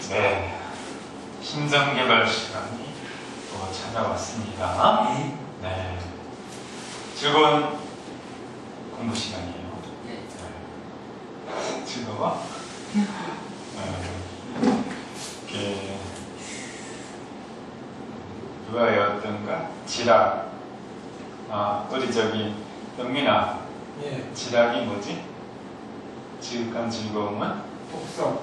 네, 심성개발 시간이 또 찾아왔습니다. 네, 즐거운 공부 시간이에요. 네. 즐거워? 이렇게 누가 외웠던가? 지락. 우리 저기 영민아. 예. 지락이 뭐지? 지극한 즐거움은? 독서.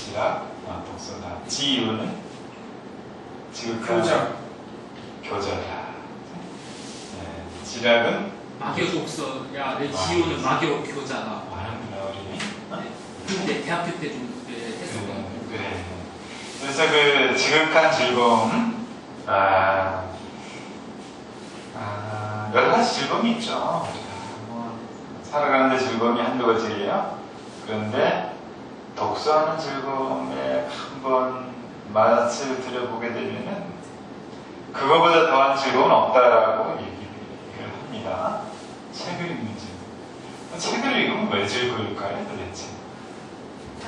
지락? 독서다. 지유는? 지극한 교자다. 네. 지락은? 막여 독서야. 내 지효는 막여 교자다. 아는구나 우리. 근데 대학교 때 좀 했었거든. 그래. 그래서 그 지극한 즐거움, 여러 가지 즐거움이 있죠. 뭐 살아가는데 즐거움이 한두 가지예요. 그런데 독서하는 즐거움에 한번 맛을 들여보게 되면은 그거보다 더한 즐거움은 없다라고 얘기를 합니다. 책을 읽는 즐거움. 책을 읽으면 왜 즐거울까요, 도대체? 책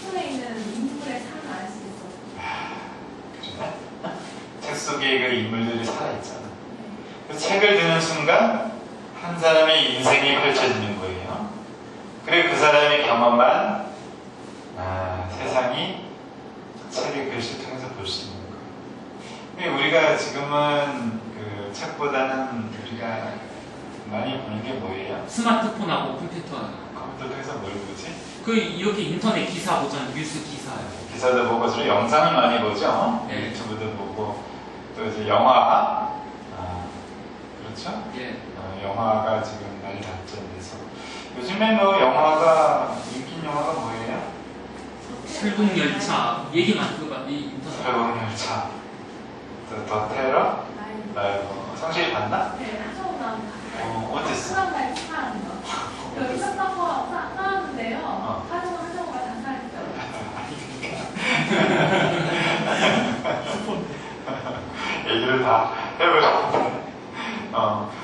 속에 있는 인물의 삶을 알 수 있어. 그래? 책 속에 그 인물들이 살아있잖아. 그 책을 드는 순간 한 사람의 인생이 펼쳐지는 거예요. 그리고 그 사람이 경험한 세상이 책의 글씨를 통해서 볼 수 있는 거예요. 우리가 지금은 그 책보다는 우리가 많이 보는 게 뭐예요? 스마트폰하고 컴퓨터. 컴퓨터 통해서 뭘 보지? 그 이렇게 인터넷 기사 보잖아요. 뉴스 기사. 기사도 보고 주로 영상을 많이 보죠. 네. 유튜브도 보고 또 이제 영화. 그렇죠? 예. 영화가 지금 많이 발전돼서 요즘에 뭐 영화가 인기 영화가 뭐예요? 설국열차 얘기만 들어봐. 이 인터넷. 설국열차, 더 테러, 라이브. 성실이 봤나? 네, 하정우 나온 거. 어땠어? 사람날 축하하는 거. 여기 쳤다고 싸웠는데요. 하정우가 자살했어요. 얘기를 다 해보셨는데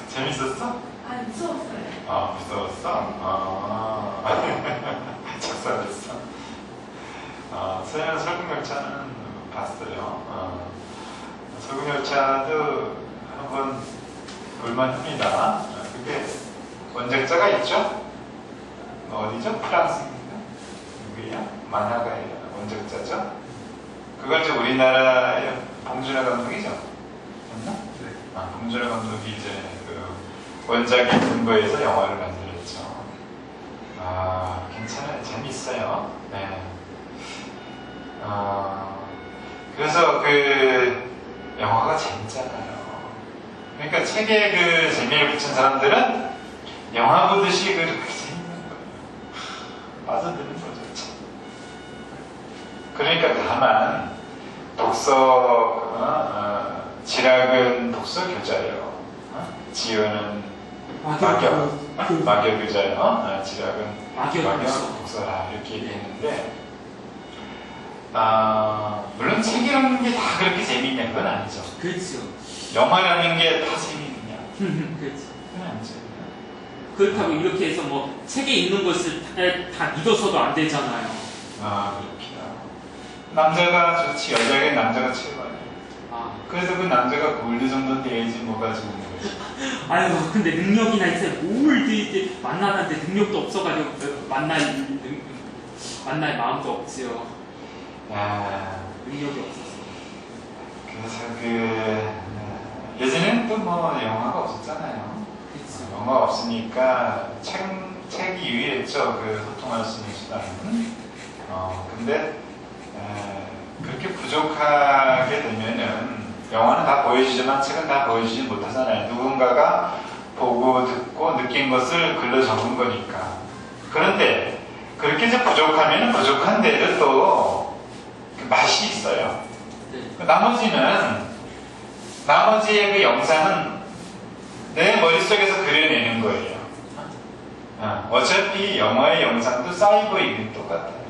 재밌었어? 아니, 무서웠어요. 무서웠어? 작살했어. 서해안 설국열차는 봤어요. 설국열차도 한번 볼만합니다. 그게 원작자가 있죠? 어디죠? 프랑스입니다. 누구예요? 만화가의 원작자죠? 그걸 이제 우리나라의 봉준호 감독이죠? 맞나? 네. 봉준호 감독이 이제 그 원작의 근거에서 영화를 만들었죠. 괜찮아요. 재밌어요. 네. 그래서 그 영화가 재밌잖아요. 그러니까 책에 그 재미를 붙인 사람들은 영화 보듯이 그렇게 재밌는 거예요. 빠져드는 거죠. 참. 그러니까 다만 지락은 독서 교자예요. 지효는 막여 교자예요. 지락은 막여 독서라 이렇게 얘기했는데 물론 책 읽는 게 다 그렇게 재미있냐 그건 아니죠. 그렇죠. 영화라는 게 다 재미있냐 그렇죠. 그건 아니죠. 그렇다고 이렇게 해서 뭐 책에 있는 것을 다 믿어서도 안 되잖아요. 그렇구나. 남자가 좋지 여자에겐 남자가 최고예요. 그래서 그 남자가 골드 정도 돼야지 뭐가 좋은 거지. 아유, 근데 능력이나 있어요. 뭘 이제 만나는데 능력도 없어가지고 만날 마음도 없지요. 능력이 없어서. 그래서 예전에는 또 뭐 영화가 없었잖아요. 그치. 영화가 없으니까 책이 유일했죠. 그 소통할 수 있는 수단은. 근데 그렇게 부족하게 되면은 영화는 다 보여주지만 책은 다 보여주지 못하잖아요. 누군가가 보고 듣고 느낀 것을 글로 적은 거니까. 그런데 그렇게 이제 부족하면 부족한 대로 또 맛이 있어요. 네. 나머지의 그 영상은 내 머릿속에서 그려내는 거예요. 어차피 영화의 영상도 사이버이긴 똑같아요.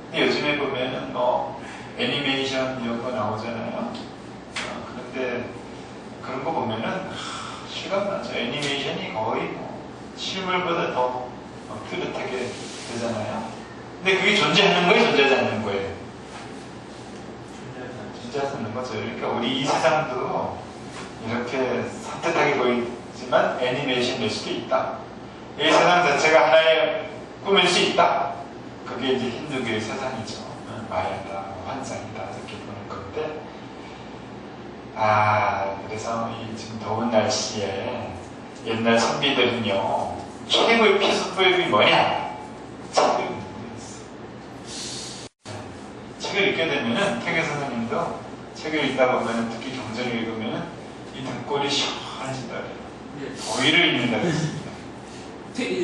근데 요즘에 보면은 뭐 애니메이션 이런 거 나오잖아요. 그런데 그런 거 보면은 실감나죠. 애니메이션이 거의 뭐 실물보다 더 뚜렷하게 되잖아요. 근데 그게 존재하는 거예요? 존재하지 않는 거예요? 존재하지 않는 거죠. 그러니까 우리 이 세상도 이렇게 산뜻하게 보이지만 애니메이션일 수도 있다. 이 세상 자체가 하나의 꿈일 수 있다. 그게 이제 힌두교의 세상이죠. 마야다, 환상이다 이렇게 보는 건데, 그래서 이 지금 더운 날씨에 옛날 선비들은요 최고의 피수법이 뭐냐? 책을 읽는 거였어. 책을 읽게 되면은 태계 선생님도 책을 읽다 보면은 특히 경전을 읽으면은 이 등골이 시원해진다 그래요. 더위를 읽는다 그랬습니다.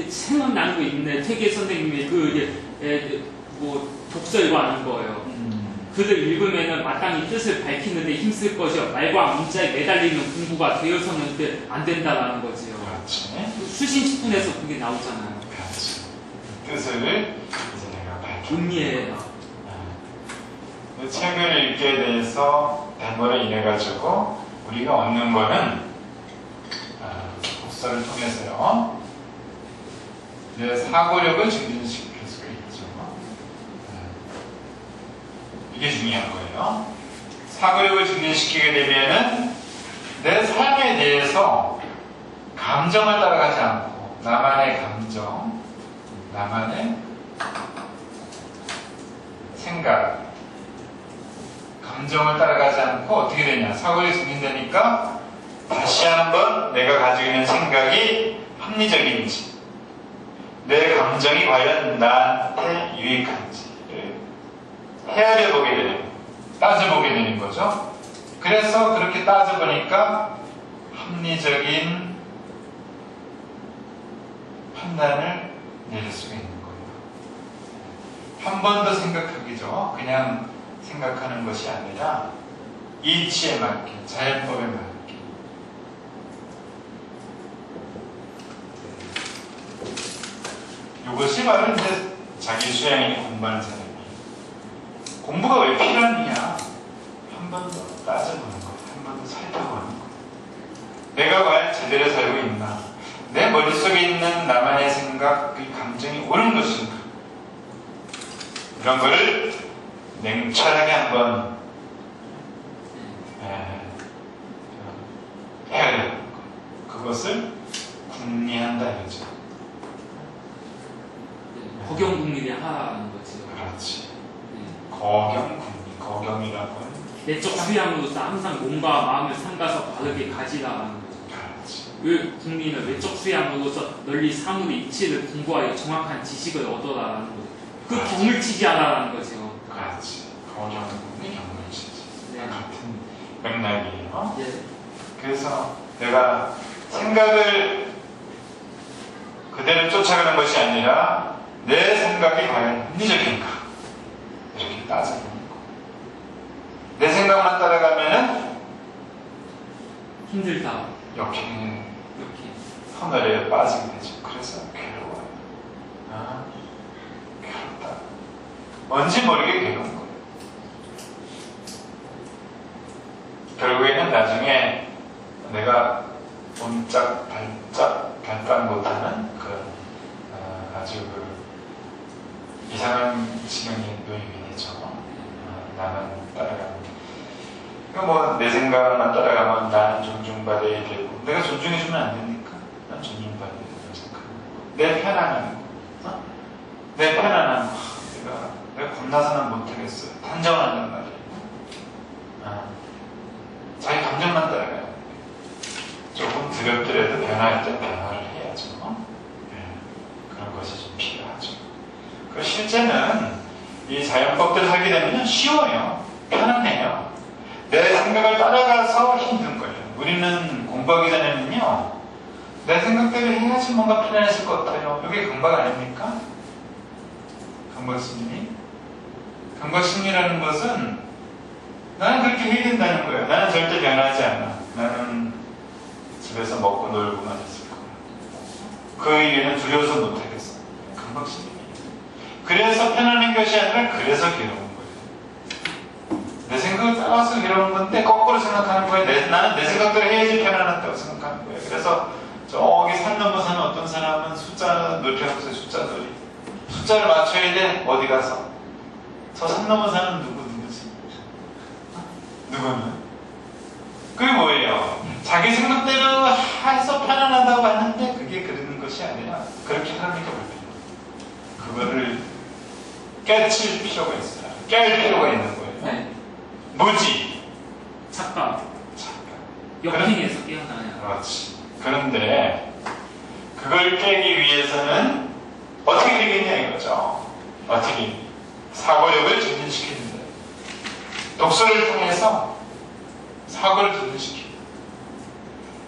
생각나는 거 있네. 태계 선생님이 뭐 독서 하는 거예요. 글을 읽으면은 마땅히 뜻을 밝히는데 힘쓸 것이요. 말과 문자에 매달리는 공부가 되어서는 안 된다라는 거지요. 그렇지. 수신식분에서 그게 나오잖아요. 그렇지. 뜻을 이제 내가 밝혀. 의미예요. 그 책을 읽게 돼서 된 거로 인해 가지고 우리가 얻는 거는 독서를 통해서요. 내 사고력을 증진시킬 수가 있죠. 이게 중요한 거예요. 사고력을 증진시키게 되면은 내 삶에 대해서 감정을 따라가지 않고 나만의 감정, 나만의 생각, 감정을 따라가지 않고 어떻게 되냐? 사고력이 증진되니까 다시 한번 내가 가지고 있는 생각이 합리적인지, 내 감정이 과연 나한테 유익한지를 헤아려 보게 되는, 따져보게 되는 거죠. 그래서 그렇게 따져보니까 합리적인 판단을 내릴 수가 있는 거예요. 한 번 더 생각하기죠. 그냥 생각하는 것이 아니라 이치에 맞게, 자연법에 맞게. 이것이 바로 이제 자기 수양이 공부하는 사람이에요. 공부가 왜 필요하느냐? 한 번 더 따져보는 거예요. 한 번 더 살펴보는 거예요. 내가 과연 제대로 살고 있나? 내 머릿속에 있는 나만의 생각, 그 감정이 옳은 것인가? 이런 거를 냉철하게 한번 해야 되는 거예요. 그것을 궁리한다 이거죠. 거경궁리를 하는 거지. 그렇지. 거경궁리, 거경이라고 내적 수양으로서 항상 몸과 마음을 삼가서 바르게 가지라는 거죠. 그렇지. 그 궁리는 외적 수양으로서 널리 사물의 이치를 공부하여 정확한 지식을 얻어라라는 거죠. 그 그렇지. 경물치지하라는 거죠. 그렇지. 거경궁리, 경물치지. 네. 같은 맥락이에요. 예. 그래서 내가 생각을 그대로 쫓아가는 것이 아니라 내 생각이 과연 합리적인가? 이렇게 따져보는 거. 내 생각만 따라가면은 힘들다. 역행 이렇게. 터널에 빠지게 되죠. 그래서 괴로워요. 괴롭다. 뭔지 모르게 괴로운 거예요. 결국에는 나중에 내가 몸짝 발작 못하는 그런 아주 이상한 지경에 놓이게 되죠. 나는 따라가는. 그러니까 뭐 내 생각만 따라가면 나는 존중받아야 되고, 내가 존중해주면 안 됩니까? 난 존중받아야 된다고 생각하는 거. 내 편안한 거. 내 편안한 거. 내가 겁나서는 못하겠어요. 단정한단 말이에요. 자기 감정만 따라가요. 조금 두렵더라도 변화할 때 변화를 해야죠. 그런 것이 좀 필요하죠. 그 실제는 이 자연법들을 하게 되면 쉬워요. 편안해요. 내 생각을 따라가서 힘든 거예요. 우리는 공부하기 전에는요, 내 생각대로 해야지 뭔가 편안해질 것 같아요. 이게 강박 아닙니까? 강박심리? 강박심리라는 것은 나는 그렇게 해야 된다는 거예요. 나는 절대 변하지 않아. 나는 집에서 먹고 놀고만 있을 거야. 그 일에는 두려워서 못하겠어. 강박심리. 그래서 편안한 것이 아니라 그래서 괴로운 거예요. 내 생각을 따라서 괴로운 건데 거꾸로 생각하는 거예요. 나는 내 생각대로 해야지 편안하다고 생각하는 거예요. 그래서 저기 산 넘어 사는 어떤 사람은 숫자 놀이 하고 있어요. 숫자 놀이. 숫자를 맞춰야 돼. 어디 가서? 저 산 넘어 사는 누구지? 누구는? 그게 뭐예요? 자기 생각대로 해서 편안하다고 하는데 그게 그러는 것이 아니라 그렇게 하니까 불편해. 그거를 깨칠 필요가 있어요. 깰 필요가 있는 거예요. 네. 뭐지? 착각. 착각. 역행에서 깨어나요. 그렇지. 그런데 그걸 깨기 위해서는 어떻게 되겠냐 이거죠. 어떻게? 사고력을 증진시키는 거예요. 독서를 통해서 사고를 증진시키고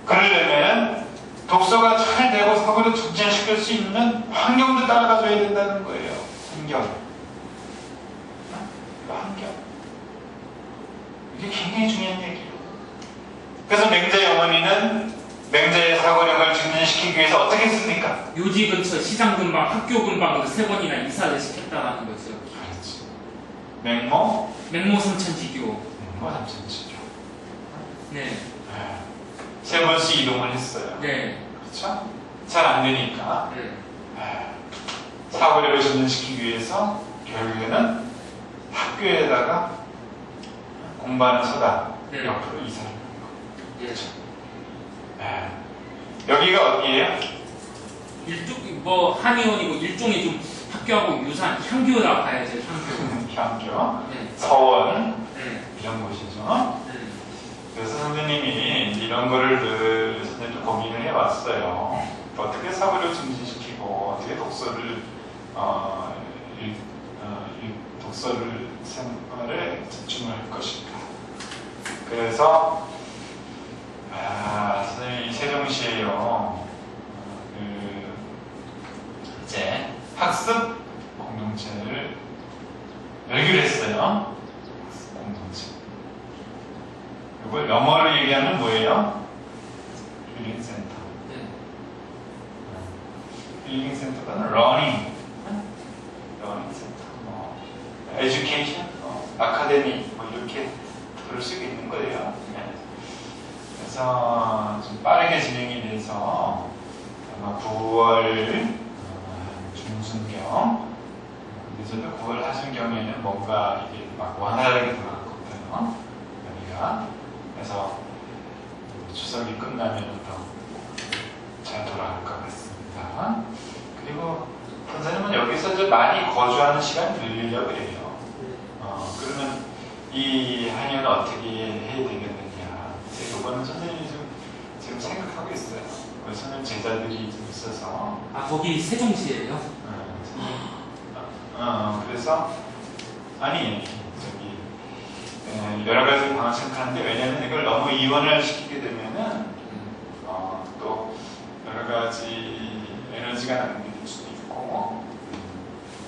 그러려면 독서가 잘 되고 사고를 증진시킬 수 있는 환경도 따라가줘야 된다는 거예요. 환경. 환경. 이게 굉장히 중요한 얘기예요. 그래서 맹자의 어머니는 맹자의 사고력을 증진시키기 위해서 어떻게 했습니까? 요지 근처 시장 근방, 학교 근방으로 3번이나 이사를 시켰다라는 거죠. 그렇지. 맹모? 맹모 삼천지교. 맹모 삼천지교. 네. 3번씩 이동을 했어요. 네. 그렇죠? 잘 안 되니까. 네. 사고력을 증진시키기 위해서 결국에는 학교에다가 공부하는 서당 네. 옆으로 이사를 하는 거예요. 그렇죠. 여기가 어디예요? 한의원이고 일종의 좀 학교하고 유사한 향교라 봐야죠. 향교. 향교, 네. 서원 네. 이런 곳이죠. 네. 그래서 선생님이 이런 거를 늘 선생님도 고민을 해왔어요. 어떻게 사고를 증진시키고 어떻게 독서를 독서를 생활에 집중을 할 것인가. 그래서 선생님이 세종시에요. 이제 학습 공동체를 열기로 했어요. 학습 공동체. 이걸 영어로 얘기하면 뭐예요? 힐링 센터. 네. 힐링 센터가 러닝 센터, 에듀케이션, 아카데미 이렇게 부를 수 있는 거예요. 네. 그래서 좀 빠르게 진행이 돼서 아마 9월 중순경, 늦어도 9월 하순경에는 뭔가 이게 막 원활하게 돌아갔거든요. 여기가. 그래서 추석이 끝나면 더 잘 돌아갈 것 같습니다. 그리고 선생님은 여기서 좀 많이 거주하는 시간을 늘리려고 해요. 그러면 이 한의원은 어떻게 해야 되겠느냐. 이거는 선생님이 지금 생각하고 있어요. 선생님 제자들이 좀 있어서. 거기 세종시예요? 그래서 아니 여러 가지 방안 생각하는데 왜냐하면 이걸 너무 이원을 시키게 되면은 또 여러 가지 에너지가 낭비될 수도 있고.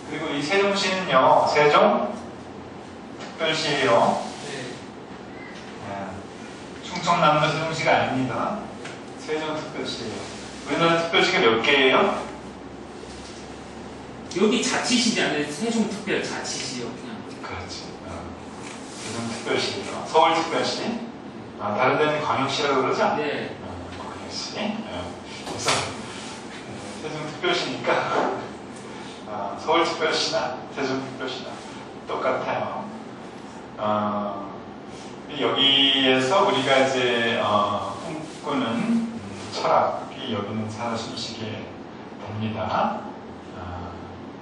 그리고 이 세종시는요, 세종 특별시예요. 충청남도 세종시가 아닙니다. 세종 특별시예요. 우리나라 특별시가 몇 개예요? 여기 자치시지 않아요? 세종특별자치시요 그냥. 그렇지. 세종특별시죠. 서울특별시. 다른 데는 광역시라고 그러죠? 네. 광역시. 그래서 세종특별시니까 서울특별시나 세종특별시나 똑같아요. 여기에서 우리가 이제 꿈꾸는 철학이 여기는 살아 숨쉬게 됩니다.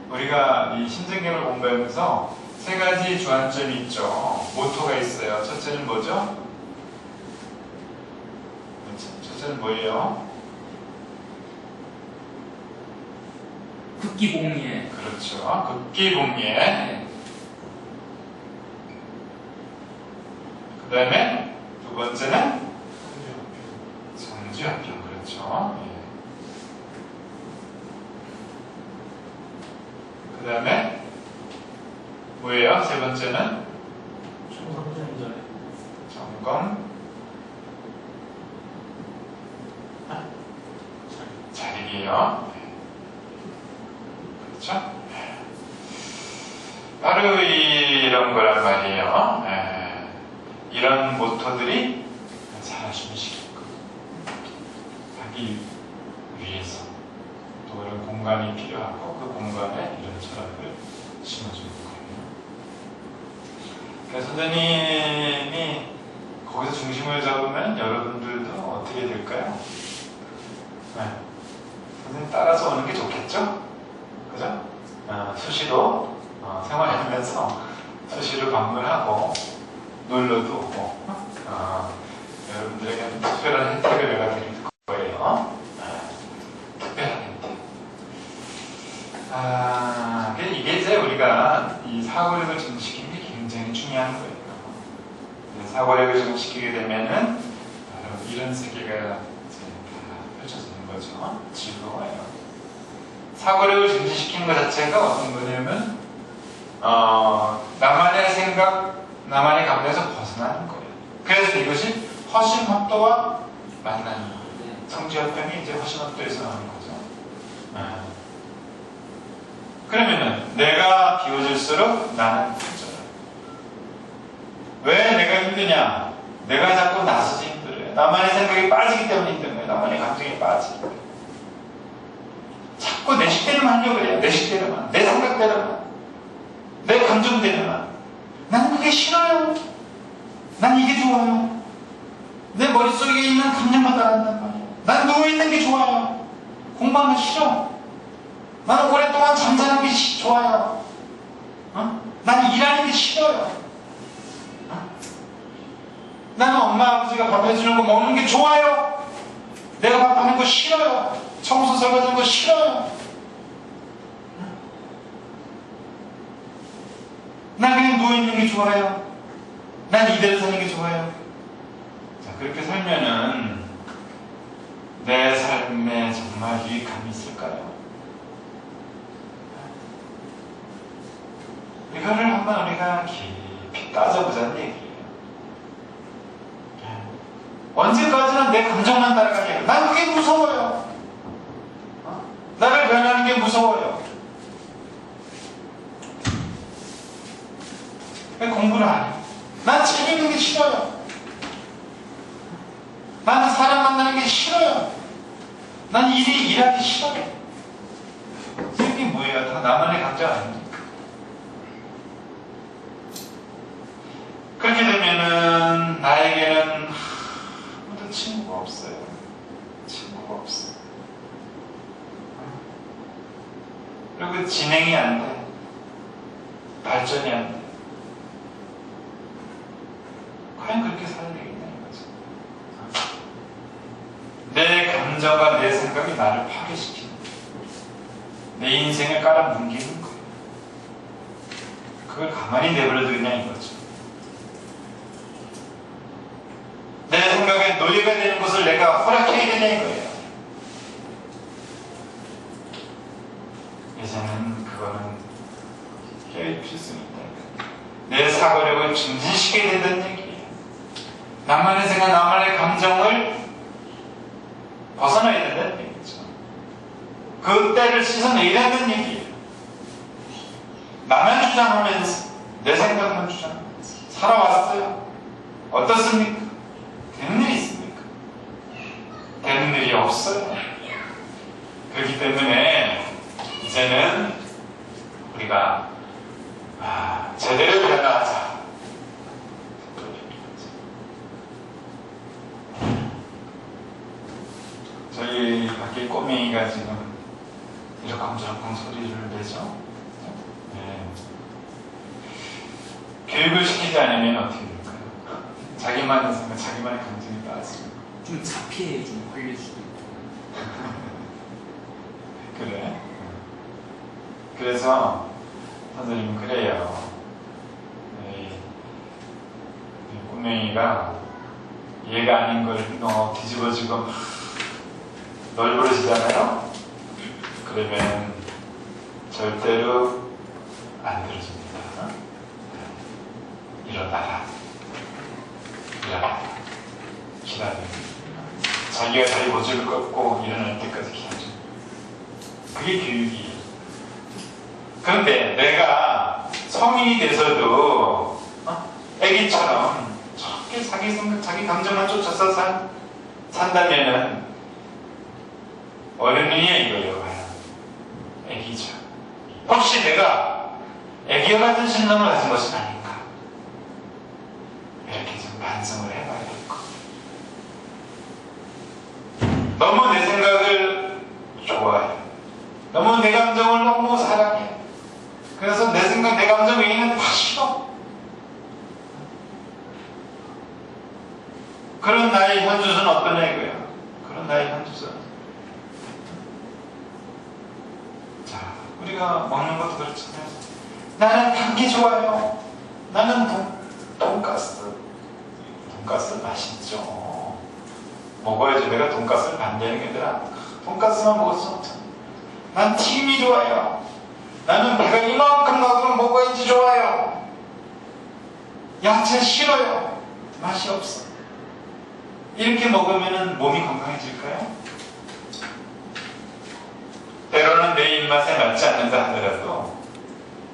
우리가 이 신생계를 공부하면서 3가지 주안점이 있죠. 모토가 있어요. 첫째는 뭐죠? 첫째는 뭐예요? 극기봉예. 그렇죠. 극기봉예. 네. 그 다음에 두 번째는 성주합병. 그렇죠. 그 다음에 뭐예요? 세 번째는 점검 자립이에요. 그렇죠? 바로 이런 거란 말이에요. 이런 모토들이 살아 숨쉬게끔 하기 위해서 또 그런 공간이 필요하고 그 공간에 이런 철학을 심어주는 거예요. 그러니까 선생님이 거기서 중심을 잡으면 여러분들도 어떻게 될까요? 네. 선생님 따라서 오는 게 좋겠죠? 그죠? 수시로 생활하면서 수시로 방문하고 놀러도 오고 여러분들에게 특별한 혜택을 내가 드릴 거예요. 특별한 혜택. 이게 이제 우리가 이 사고력을 증식시키는 게 굉장히 중요한 거예요. 사고력을 증식시키게 되면은 이런 세계가 이제 다 펼쳐지는 거죠. 즐거워요. 사고력을 증식시키는 것 자체가 어떤 거냐면 나만의 생각, 나만의 감정에서 벗어나는 거예요. 그래서 이것이 허심합도와 만나는 거예요. 성지합병이 이제 허심합도에서 나오는 거죠. 그러면은 내가 비워질수록 나는 힘들어요. 왜 내가 힘드냐? 내가 자꾸 나서서 힘들어요. 나만의 생각이 빠지기 때문에 힘든 거예요. 나만의 감정이 빠지기 때문에. 자꾸 내 식대로만 하려고 그래요. 내 식대로만. 내 생각대로만. 내 감정대로만. 난 그게 싫어요. 난 이게 좋아요. 내 머릿속에 있는 감정만 따라한단 말이에요. 난 누워있는 게 좋아요. 공부하는 게 싫어. 나는 오랫동안 잠자는 게 좋아요. 난 일하는 게 싫어요. 나는 엄마 아버지가 밥 해주는 거 먹는 게 좋아요. 내가 밥 하는 거 싫어요. 청소 설거지하는 거 싫어요. 난 그냥 누워있는 게 좋아요. 난 이대로 사는 게 좋아요. 자, 그렇게 살면은 내 삶에 정말 유익함이 있을까요? 이거를 한번 우리가 깊이 따져보자는 얘기예요. 언제까지나 내 감정만 따라가게. 난 그게 무서워요. 나를 변하는 게 무서워요. 왜 공부를 안 해? 난 책 읽는 게 싫어요. 나는 사람 만나는 게 싫어요. 난 일하기 싫어요. 이게 뭐예요? 다 나만의 감정 아닙니까? 그렇게 되면은 나에게는 아무도 친구가 없어요. 친구가 없어요. 그리고 진행이 안 돼. 발전이 안 돼. 과연 그렇게 살아야 되겠냐는 거죠. 내 감정과 내 생각이 나를 파괴시키는 거예요. 내 인생을 깔아뭉개는 거예요. 그걸 가만히 내버려도 그냥 이거죠. 내 생각에 노예가 되는 것을 내가 허락해야 되냐 이거예요. 이제는 그거는 깨어있을 수 있다. 내 사고력을 증진시키게 된다는 얘기예요. 나만의 생각, 나만의 감정을 벗어나야 된다는 얘기죠. 그 때를 씻어내야 된다는 얘기예요. 나만 주장하면서 내 생각만 주장하면서 살아왔어요. 어떻습니까? 되는 일이 있습니까? 되는 일이 없어요. 그렇기 때문에 이제는 우리가 제대로 변화하자. 저희 밖에 꼬맹이가 지금 이러쿵저러쿵 소리를 내죠. 네. 교육을 시키지 않으면 어떻게 될까요? 자기만의 생각, 자기만의 감정이 빠지고 좀 자폐에 좀 걸릴 수도 있고. 그래. 그래서 선생님은 그래요. 이 꼬맹이가 얘가 아닌 걸 뒤집어지고 막 널브러지잖아요. 그러면 절대로 안 들어줍니다. 일어나라. 일어나라. 기다립니다. 자기가 자기 모습을 꺾고 일어날 때까지 기다려. 그게 교육이에요. 그런데 내가 성인이 돼서도 애기처럼 저렇게 자기 생각, 자기 감정만 쫓아서 산다면은 어른이야 이거예요. 내가 애기와 같은 신념을 가진 것이 아닌가, 이렇게 좀 반성을 해봐야 될 것. 너무 내 생각을 좋아해, 너무 내 감정을 너무 사랑해. 그래서 내 생각, 내 감정 외에는 다 싫어. 그런 나의 현주소는 어떤 애고요? 그런 나의 현주소. 자, 우리가 먹는 것도 그렇잖아요. 나는 단 게 좋아요. 나는 돈가스 맛있죠. 먹어야지. 내가 돈가스를 반대하는 게 아니라 돈가스만 먹을 수 없잖아. 난 튀김이 좋아요. 나는 배가 이만큼 나오면 먹어야지 좋아요. 야채 싫어요. 맛이 없어. 이렇게 먹으면 몸이 건강해질까요? 때로는 내 입맛에 맞지 않는다 하더라도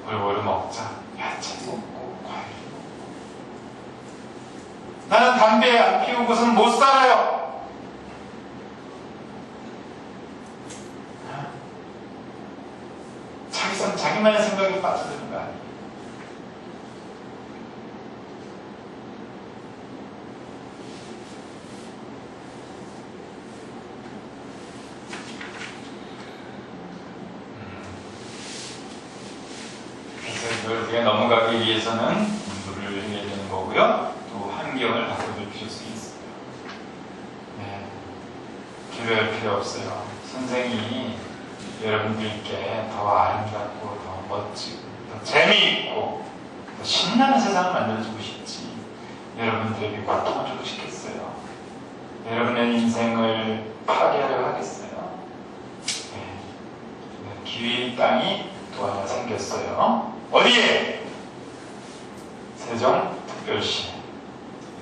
골고루 먹자. 야채 먹고 과일 먹고. 나는 담배 안 피우고서는 못 살아요. 자기만의 생각에 빠져드는 거 아니에요. 그래서 이걸 우리가 넘어가기 위해서는 공부를 해야 되는 거고요. 또 환경을 바꿔줄 필요성이 있어요. 네. 기대할 필요 없어요. 선생이 여러분들께 더 아름답고 더 멋지고 더 재미있고 더 신나는 세상을 만들어주고 싶지, 여러분들에게 고통을 주고 싶겠어요? 여러분의 인생을 파괴하려고 하겠어요? 네. 기회의 땅이 또 하나 생겼어요. 어디에? 세종특별시.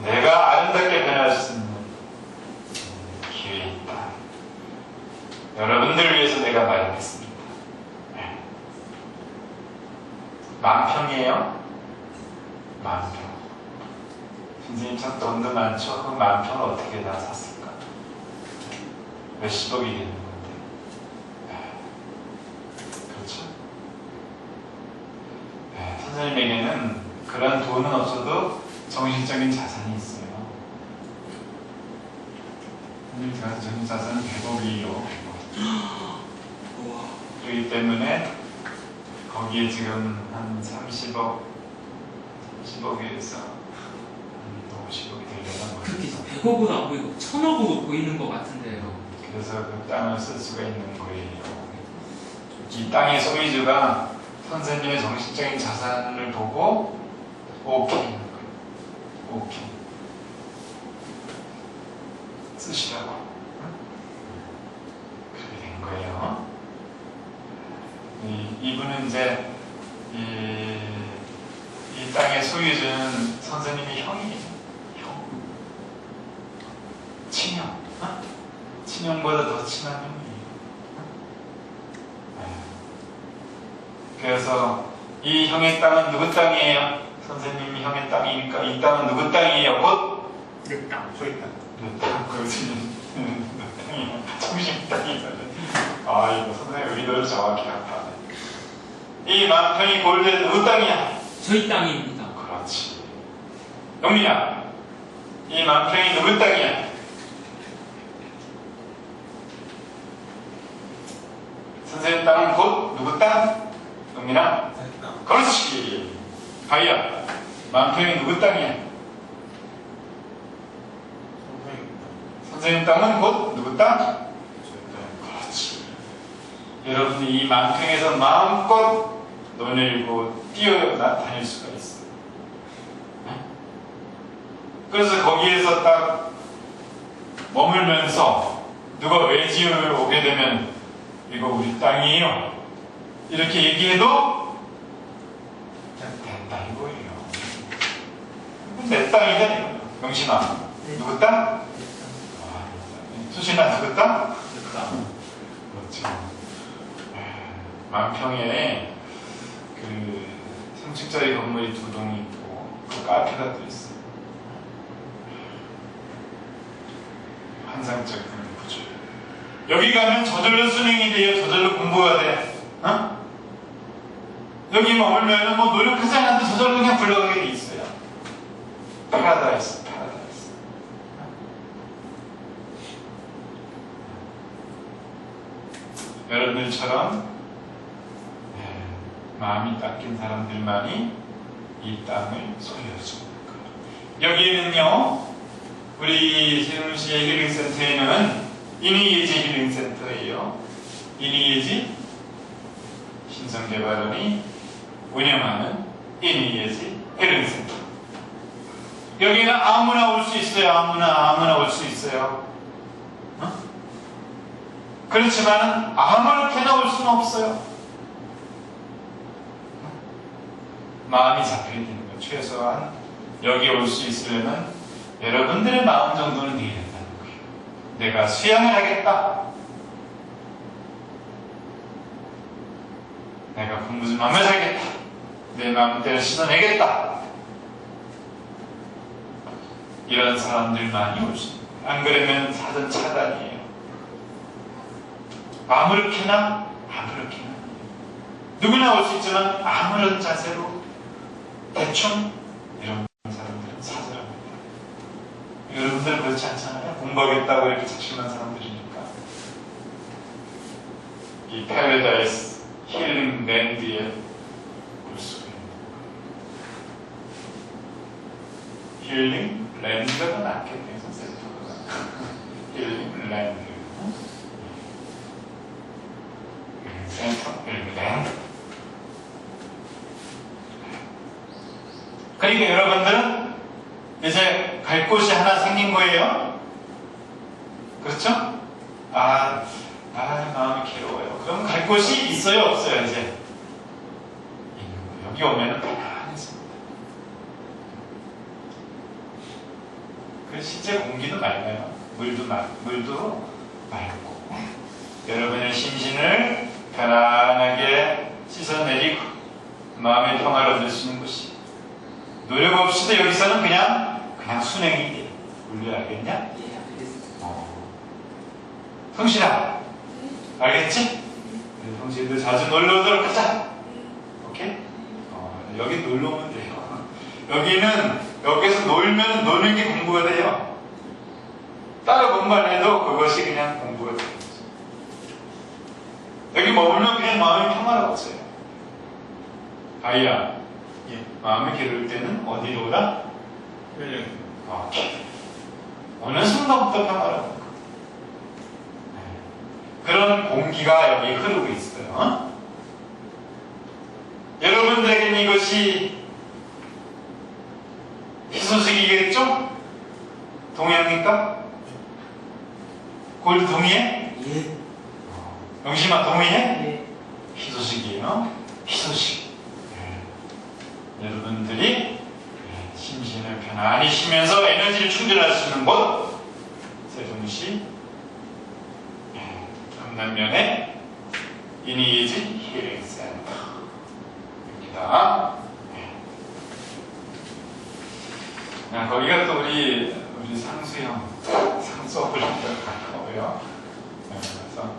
내가 아름답게 변할 수 있는 기회의 땅, 여러분들을 위해서 내가 마련했습니다. 네. 만평이에요? 만평. 선생님 참 돈도 많죠? 그 만평을 어떻게 다 샀을까? 몇십억이 되는 건데. 네. 그렇죠? 네. 선생님에게는 그런 돈은 없어도 정신적인 자산이 있어요. 선생님 제가 정신 자산은 100억이에요. 그렇기 때문에 거기에 지금 한 30억에서 한 50억이 되려나 뭐. 그렇게 100억으로 안 보이고 1000억으로 보이는 것 같은데요. 그래서 그 땅을 쓸 수가 있는 거예요. 이 땅의 소유주가 선생님의 정신적인 자산을 보고 오케이 하는 거예요. 오케이. 쓰시라고. 거예요. 이분은 이제 이 땅의 소유주는 선생님이 형이에요. 형. 친형. 친형보다 더 친한 형이에요. 네. 그래서 이 형의 땅은 누구 땅이에요? 선생님이 형의 땅이니까 이 땅은 누구 땅이에요? 곧? 내 땅. 저희 땅. 내 땅. 그것이 내 땅이에요. 정신 땅이잖아요. 아, 이거 선생님 의도를 정확히 아파하네. 이 만평이 골드 누구 땅이야? 저희 땅입니다. 그렇지. 영민아, 이 만평이 누구 땅이야? 선생님 땅은 곧 누구 땅? 영민아? 그렇지. 가희야, 만평이 누구 땅이야? 선생님 땅은 곧 누구 땅? 여러분이 이 만평에서 마음껏 논일고 뛰어다닐 수가 있어요. 그래서 거기에서 딱 머물면서 누가 외지를 오게 되면 이거 우리 땅이에요 이렇게 얘기해도 그냥 된다 이거예요. 내 땅이다 이거예요. 명신아, 누구 땅? 수신아, 누구 땅? 그렇죠. 만평에 그 3층짜리 건물이 2동이 있고 그 카페가 또 있어요. 환상적인 구조. 여기 가면 저절로 수능이 돼요. 저절로 공부가 돼. 어? 여기 머물면 뭐 노력하지 않아도 저절로 그냥 굴러가게 돼 있어요. 파라다이스. 여러분들처럼 마음이 닦인 사람들만이 이 땅을 소유해주는 거예요. 여기에는요, 우리 세훈시의 힐링센터에는 이니예지 힐링센터예요. 이니예지 신성개발원이 운영하는 이니예지 힐링센터. 여기는 아무나 올 수 있어요. 아무나 올 수 있어요. 그렇지만 아무렇게나 올 수는 없어요. 마음이 잡혀야 되는 거예요. 최소한 여기 올 수 있으려면 여러분들의 마음 정도는 돼야 된다는 거예요. 내가 수양을 하겠다. 내가 공부 좀 하면서 하겠다. 내 마음대로 씻어내겠다. 이런 사람들만이 올 수 있는 거예요. 안 그러면 사전 차단이에요. 아무렇게나 누구나 올 수 있지만 아무런 자세로 대충 이런 사람들은 사절합니다. 여러분들 그렇지 않잖아요. 공부하겠다고 이렇게 작심한 사람들이니까. 이 패러다이스 힐링 랜드에 올 수가 있는 거예요. 힐링 랜드가 낫겠네요. 센터가 힐링 랜드. 센터 힐링 랜드. 그러니까 여러분들은 이제 갈 곳이 하나 생긴 거예요. 그렇죠? 마음이 괴로워요. 그럼 갈 곳이 있어요, 없어요, 이제? 있는 거예요. 여기 오면은 편안했습니다. 그 실제 공기도 맑아요. 물도 맑고. 여러분의 심신을 편안하게 씻어내리고 마음의 평화를 얻을 수 있는 곳이. 노력 없이도 여기서는 그냥 순행이 돼. 우리 알겠냐? 성실아, 알겠지? 성실들 자주 놀러 오도록 하자. 오케이? 여기 놀러 오면 돼요. 여기서 놀면 노는 게 공부가 돼요. 따로 공부 안 해도 그것이 그냥 공부가 돼요. 여기 머물면 그냥 마음이 평화로워져요. 아이야, 마음이 괴로울 때는 어디로 오라? 어느 순간부터 평화로워. 그런 공기가 여기 흐르고 있어요. 여러분들에게는 이것이 희소식이겠죠? 동의합니까? 골드 동의해? 예. 영심아 동의해? 예. 희소식이에요. 희소식. 여러분들이 심신을 편안히 쉬면서 에너지를 충전할 수 있는 곳, 세종시 남면의 이니예지 힐링센터입니다. 거기가 또 우리 상수업을 가까워요. 그래서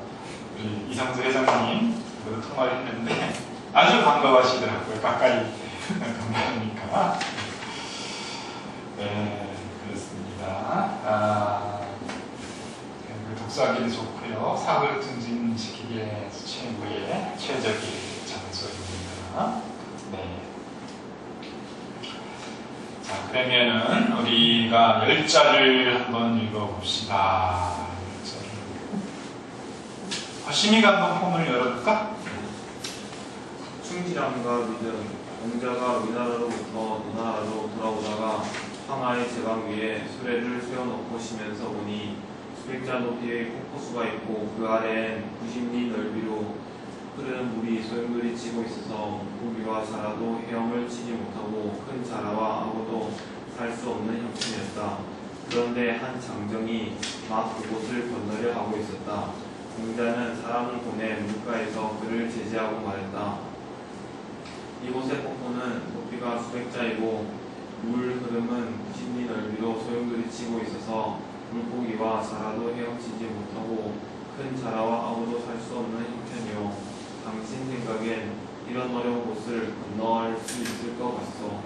우리 이상수 회장님 통화를 했는데 아주 반가워하시더라고요. 가까이 간다니까. 네, 그렇습니다. 독서하기는 좋고요. 사고를 증진시키기에 최고의 최적의 장소입니다. 네. 자, 그러면은 우리가 열자를 한번 읽어봅시다. 허심이 감동 폼을 열어볼까? 충실함과 믿음, 공자가 위나라로부터 노나라로 돌아오다가 황하의 제방 위에 수레를 세워놓고 쉬면서 보니 수백자 높이의 폭포수가 있고 그 아래엔 90리 넓이로 흐르는 물이 소용돌이 치고 있어서 고기와 자라도 헤엄을 치지 못하고 큰 자라와 아무도 살 수 없는 형편이었다. 그런데 한 장정이 막 그곳을 건너려 하고 있었다. 공자는 사람을 보내 물가에서 그를 제지하고 말했다. 이곳의 폭포는 높이가 수백자이고 물 흐름은 90리 넓이로 소용돌이 치고 있어서 물고기와 자라도 헤엄치지 못하고 큰 자라와 아무도 살 수 없는 형편이요. 당신 생각엔 이런 어려운 곳을 건너갈 수 있을 것 같소.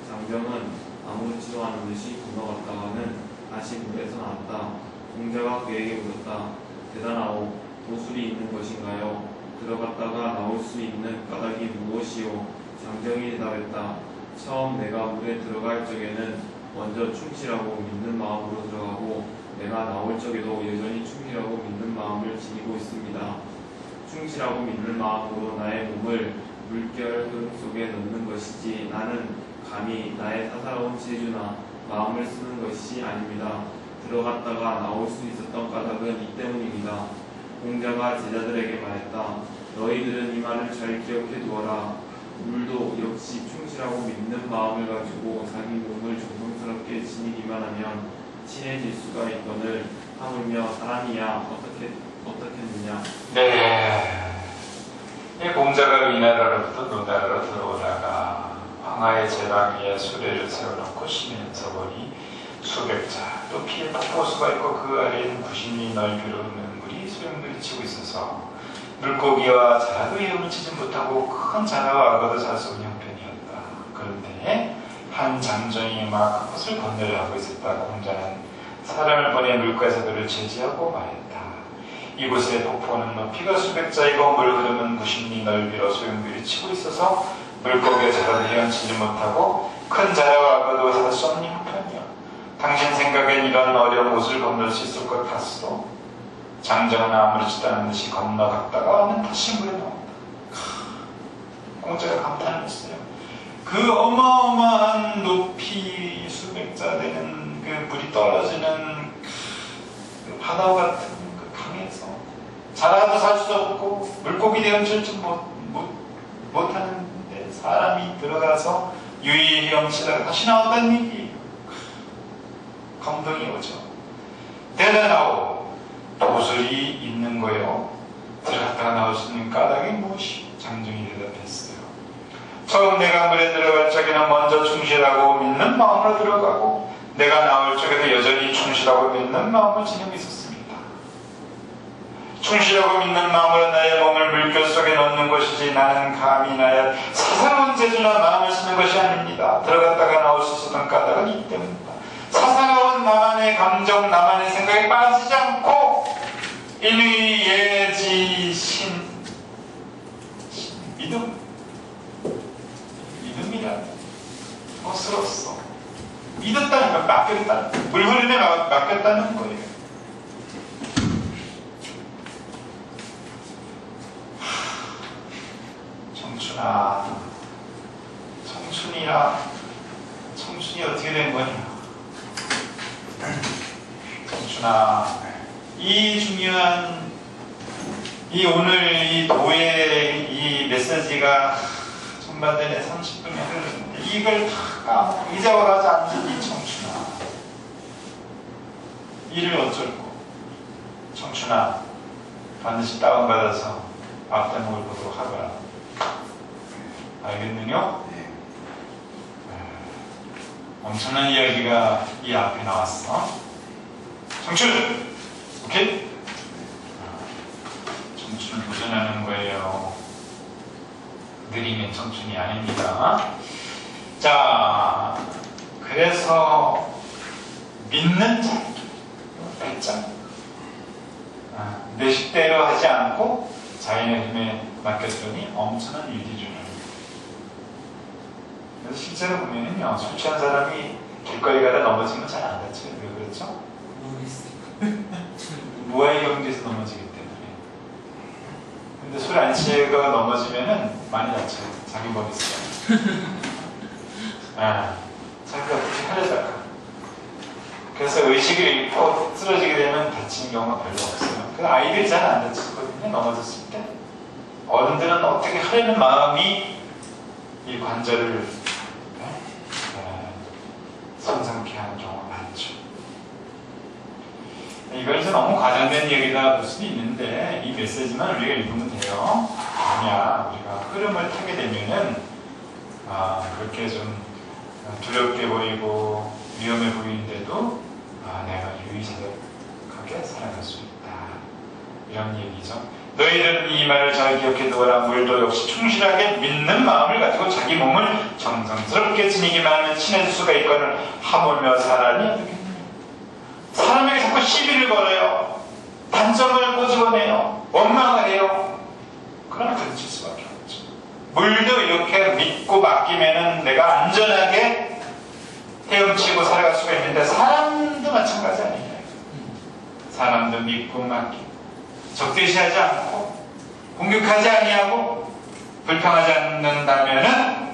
장정은 아무렇지도 않은 듯이 건너갔다가는 다시 물에서 나왔다. 공자가 그에게 물었다. 대단하오. 도술이 있는 것인가요? 들어갔다가 나올 수 있는 까닭이 무엇이오? 장정이 대답했다. 처음 내가 물에 들어갈 적에는 먼저 충실하고 믿는 마음으로 들어가고 내가 나올 적에도 여전히 충실하고 믿는 마음을 지니고 있습니다. 충실하고 믿는 마음으로 나의 몸을 물결 흐름 속에 넣는 것이지 나는 감히 나의 사사로운 재주나 마음을 쓰는 것이 아닙니다. 들어갔다가 나올 수 있었던 까닭은 이 때문입니다. 공자가 제자들에게 말했다. 너희들은 이 말을 잘 기억해 두어라. 물도 역시 충실하고 믿는 마음을 가지고 자기 몸을 정성스럽게 지니기만 하면 친해질 수가 있거늘 하물며 사람이야 어떻겠느냐. 네. 이 공자가 위나라로부터 노나라로 들어오다가 황하의 제방 위에 수레를 세워놓고 쉬면서 보니 수백자 높이에 폭포수가 있고 그 아래에는 90리 넓이로 흐르는 물이 소용돌이 치고 있어서 물고기와 자라도 헤엄을 치지 못하고 큰 자라와 악어도 잘 수 없는 형편이었다. 그런데 한 장정이 막 그것을 건너려 하고 있었다. 공자는 사람을 보내 물가에서 그를 제지하고 말했다. 이곳의 폭포는 높이가 수백자이고 물 흐르는 90리 넓이로 소용돌이 치고 있어서 물고기와 자라도 헤엄치지 못하고 큰 자라와 악어도 살 수 없는 형편이야. 당신 생각엔 이런 어려운 곳을 건널 수 있을 것 같소? 장정은 아무렇지도 않은 듯이 건너갔다가는 다시 물에 나온다. 공자가 감탄을 했어요. 그 어마어마한 높이 수백자 되는 그 물이 떨어지는 그 바다 같은 그 강에서 자라도 살 수 없고 물고기 헤엄칠지 못하는데 사람이 들어가서 유유히 헤엄치다가 다시 나왔다는 얘기예요. 감동이 오죠. 대단하오. 도술이 있는 거요. 들어갔다가 나올 수 있는 까닭이 무엇이? 장정이 대답했어요. 처음 내가 물에 들어갈 적에는 먼저 충실하고 믿는 마음으로 들어가고 내가 나올 적에도 여전히 충실하고 믿는 마음을 지니고 있었습니다. 충실하고 믿는 마음으로 나의 몸을 물결 속에 넣는 것이지 나는 감히 나의 사사로운 재주나 마음을 쓰는 것이 아닙니다. 들어갔다가 나올 수 있었던 까닭은 이 때문입니다. 사사로운 나만의 감정, 나만의 생각에 빠지지 않고 인의, 예지, 믿음이라 것으로서 믿었다는 건 맡겼다는, 물 흐름에 맡겼다는 거예요. 청춘이 어떻게 된 거냐? 청춘아, 이 중요한 오늘 이 도의 이 메시지가 전반전에 30분이 흐르는데 이걸 다 까먹고 이제 와가지 앉은 이 청춘아, 이를 어쩔고 청춘아 반드시 다운받아서 앞대목을 보도록 하거라. 알겠느냐? 네. 엄청난 이야기가 이 앞에 나왔어. 청춘! 오케이? 청춘을 도전하는 거예요. 느리면 청춘이 아닙니다. 자, 그래서 믿는 자, 배짱. 내 식대로 하지 않고 자연의 힘에 맡겼더니 엄청난 일이 주는. 그래서 실제로 보면은요, 술 취한 사람이 길거리 가다 넘어지면 잘 안 다쳐요. 왜 그렇죠? 무아의 경지에서 넘어지기 때문에. 근데 술 안 취해가 넘어지면은 많이 다쳐요. 자기 몸이 쓰요. 자기가 어떻게 하려다가. 그래서 의식을 잃고 쓰러지게 되면 다치는 경우가 별로 없어요. 그 아이들이 잘 안 다치거든요. 넘어졌을 때. 어른들은 어떻게 하려는 마음이 이 관절을 손상케 하는 경우가 많죠. 이걸 이제 너무 과장된 얘기다 볼 수도 있는데 이 메시지만 우리가 읽으면 돼요. 뭐냐, 우리가 흐름을 타게 되면은 그렇게 좀 두렵게 보이고 위험해 보이는데도 내가 유의사격하게 살아갈 수 있다. 이런 얘기죠. 너희들은 이 말을 잘 기억해 두어라. 물도 역시 충실하게 믿는 마음을 가지고 자기 몸을 정성스럽게 지니기만 하면 친해질 수가 있거늘 하물며 사람이 어떻게 사람에게 자꾸 시비를 걸어요. 단점을 꼬집어내요. 원망을 해요. 그러나 부딪힐 수밖에 없죠. 물도 이렇게 믿고 맡기면은 내가 안전하게 헤엄치고 살아갈 수가 있는데 사람도 마찬가지 아니에요. 사람도 믿고 맡기고 적대시하지 않고 공격하지 아니하고 불평하지 않는다면은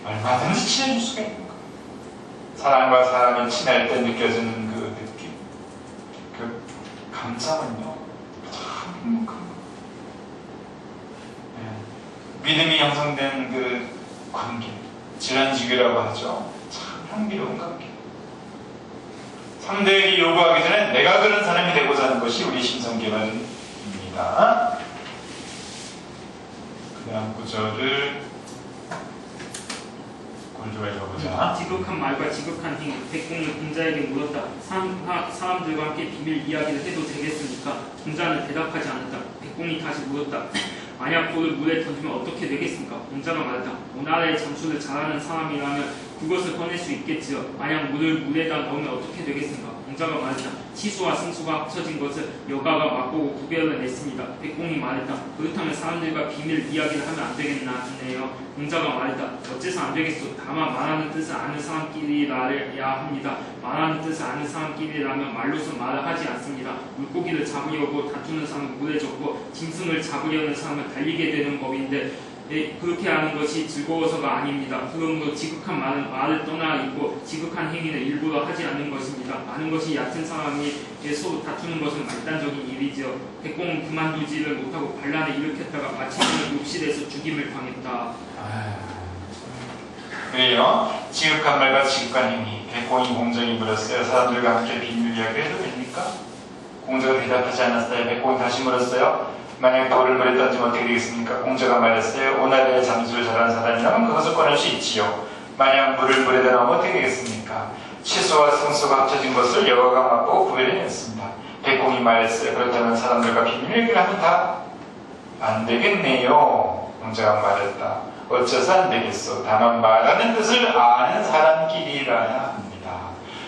얼마든지 친해질 수가 있는 거예요. 사람과 사람이 친할 때 느껴지는 그 느낌, 그 감정은요 참 행복한 거예요. 믿음이 형성된 그 관계, 질환지교라고 하죠. 참 향기로운 관계. 상대에게 요구하기 전에 내가 그런 사람이 되고자 하는 것이 우리 심성개발입니다. 그 다음 구절을 골조가 읽어보자. 지극한 말과 지극한 행위. 백공이 공자에게 물었다. 사람들과 함께 비밀 이야기를 해도 되겠습니까? 공자는 대답하지 않았다. 백공이 다시 물었다. 만약 돌을 물에 던지면 어떻게 되겠습니까? 공자가 말했다. 오나라의 잠수를 잘하는 사람이라면 그것을 꺼낼 수 있겠지요. 만약 물을 물에다 넣으면 어떻게 되겠습니까? 공자가 말했다. 치수와 승수가 합쳐진 것을 여가가 맛보고 구별을 냈습니다. 백공이 말했다. 그렇다면 사람들과 비밀 이야기를 하면 안 되겠나요? 공자가 말했다. 어째서 안 되겠소? 다만 말하는 뜻을 아는 사람끼리라야 합니다. 말하는 뜻을 아는 사람끼리라면 말로서 말을 하지 않습니다. 물고기를 잡으려고 다투는 사람은 물에 젖고 짐승을 잡으려는 사람은 달리게 되는 법인데 그렇게 하는 것이 즐거워서가 아닙니다. 그러므로 지극한 말은 말을 떠나 있고 지극한 행위는 일부러 하지 않는 것입니다. 많은 것이 얕은 사람이 서로 다투는 것은 말단적인 일이지요. 백공은 그만두지를 못하고 반란을 일으켰다가 마침내 욕실에서 죽임을 당했다. 그래요. 지극한 말과 지극한 행위. 백공이 공자에게 물었어요. 사람들과 함께 비밀 이야기를 해도 됩니까? 공자가 대답하지 않았어요. 백공이 다시 물었어요. 만약 돌을 물에 던지면 어떻게 되겠습니까? 공자가 말했어요. 오나라의 잠수를 잘하는 사람이라면 그것을 꺼낼 수 있지요. 만약 물을 물에다 넣으면 어떻게 되겠습니까? 치수와 승수가 합쳐진 것을 여가가 맛보고 구별해냈습니다. 백공이 말했어요. 그렇다면 사람들과 비밀 얘기를 하면 다 안 되겠네요. 공자가 말했다. 어째서 안 되겠어? 다만 말하는 뜻을 아는 사람끼리라야 합니다.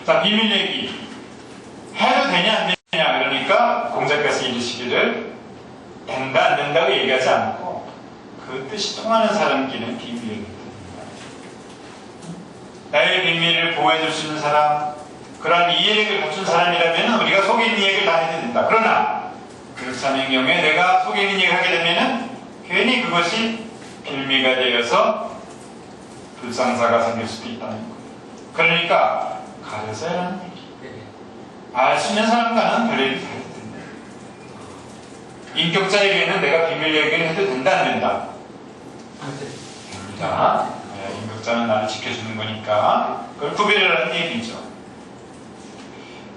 자, 비밀 얘기 해도 되냐 안 되냐 그러니까 공자께서 이르시기를 된다 안 된다고 얘기하지 않고 그 뜻이 통하는 사람끼리는 비밀을 듣는다. 나의 비밀을 보호해줄 수 있는 사람, 그런 이해력을 갖춘 사람이라면 우리가 속에 있는 얘기를 다 해도 된다. 그러나 그렇지 않은 경우에 내가 속에 있는 얘기를 하게 되면 괜히 그것이 빌미가 되어서 불상사가 생길 수도 있다는 거예요. 그러니까 가려서 해라는 얘기. 알 수 있는 사람과는 별 얘기 다 해도 된다. 인격자에게는 내가 비밀 얘기를 해도 된다 안 된다? 됩니다. 인격자는 나를 지켜주는 거니까 그걸 구별하라는 얘기죠.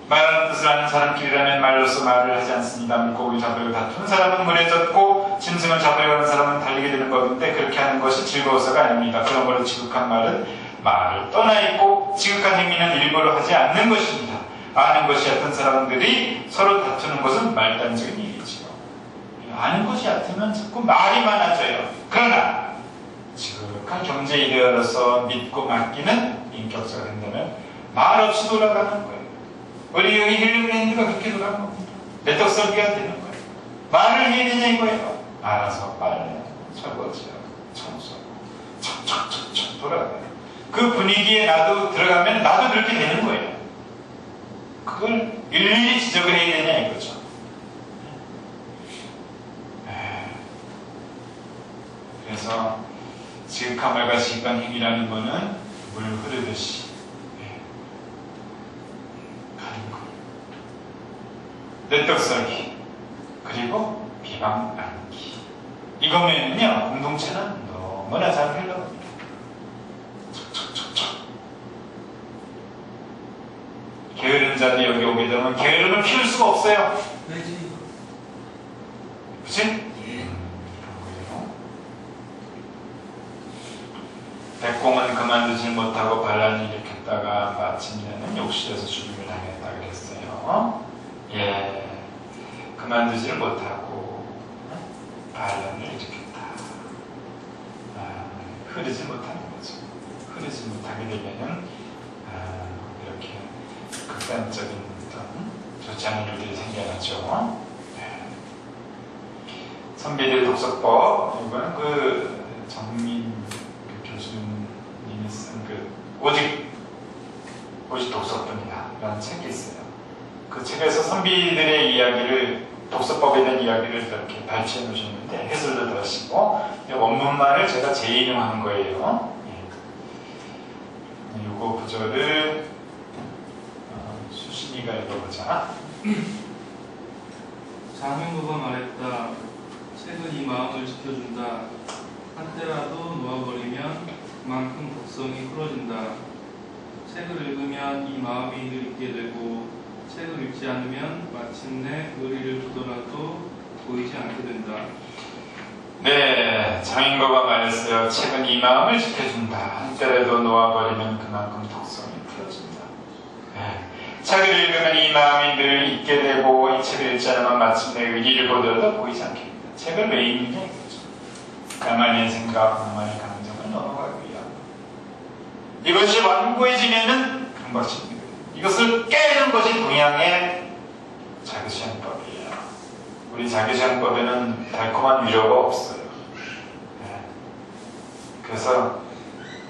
말하는 뜻을 아는 사람끼리라면 말로서 말을 하지 않습니다. 물고기 잡으려고 다투는 사람은 물에 젖고 짐승을 잡으려고 하는 사람은 달리게 되는 법인데 그렇게 하는 것이 즐거워서가 아닙니다. 그러므로 지극한 말은 말을 떠나 있고 지극한 행위는 일부러 하지 않는 것입니다. 아는 것이 얕은 사람들이 서로 다투는 것은 말단적인 일이지요. 아는 것이 얕으면 자꾸 말이 많아져요. 그러나 지극한 경제 이데어로서 믿고 맡기는 인격자가 된다면 말 없이 돌아가는 거예요. 우리 여기 힐링랜드가 그렇게 돌아가는 겁니다. 내떡설계가 되는 거예요. 말을 해야 되냐 이거예요. 알아서 빨래, 설거지하고 청소하고 척척척척 돌아가요. 그 분위기에 나도 들어가면 나도 그렇게 되는 거예요. 그걸 일일이 지적을 해야 되냐 이거죠. 그래서 지극한 말과 지극한 행위라는 거는 물 흐르듯이 가는 거. 내떡설기 그리고 비방 않기. 이거면요 공동체는 너무나 잘 흘러갑니다. 척척척척. 게으른 자들이 여기 오게 되면 게으름을 피울 수가 없어요. 그치? 백공은 그만두지 못하고 반란을 일으켰다가 마침내는 욕실에서 죽임을 당했다 그랬어요. 그만두지를 못하고 반란을 일으켰다. 흐르지 못하는 거죠. 흐르지 못하게 되면은 이렇게 극단적인 어떤 좋지 않은 일들이 생겨났죠. 선비들 독서법, 이거는 그 정민 교수님이 쓴 그 오직 독서법이다 라는 책이 있어요. 그 책에서 선비들의 이야기를, 독서법에 대한 이야기를 이렇게 발췌해 놓으셨는데 해설도 들으시고 원문만을 제가 재인용한 거예요. 요거 구절을 수신이가 읽어보자. 장인부가 말했다. 책은 이 마음을 지켜준다. 한때라도 놓아버리면 그만큼 독성이 풀어진다. 책을 읽으면 이 마음이 늘 있게 되고 책을 읽지 않으면 마침내 의리를 두더라도 보이지 않게 된다. 네, 장인거가 말했어요. 책은 이 마음을 지켜준다. 한때라도 놓아버리면 그만큼 독성이 풀어진다. 네. 책을 읽으면 이 마음이 늘 있게 되고 이 책을 읽지 않으면 마침내 의리를 보더라도 보이지 않게 된다. 책을 왜 읽느냐 이거죠. 나만의 생각, 나만의 감정을 넘어가기 위한. 이것이 완고해지면은 금박입니다. 이것을 깨는 것이 동양의 자기시행법이에요. 우리 자기시행법에는 달콤한 위로가 없어요. 네. 그래서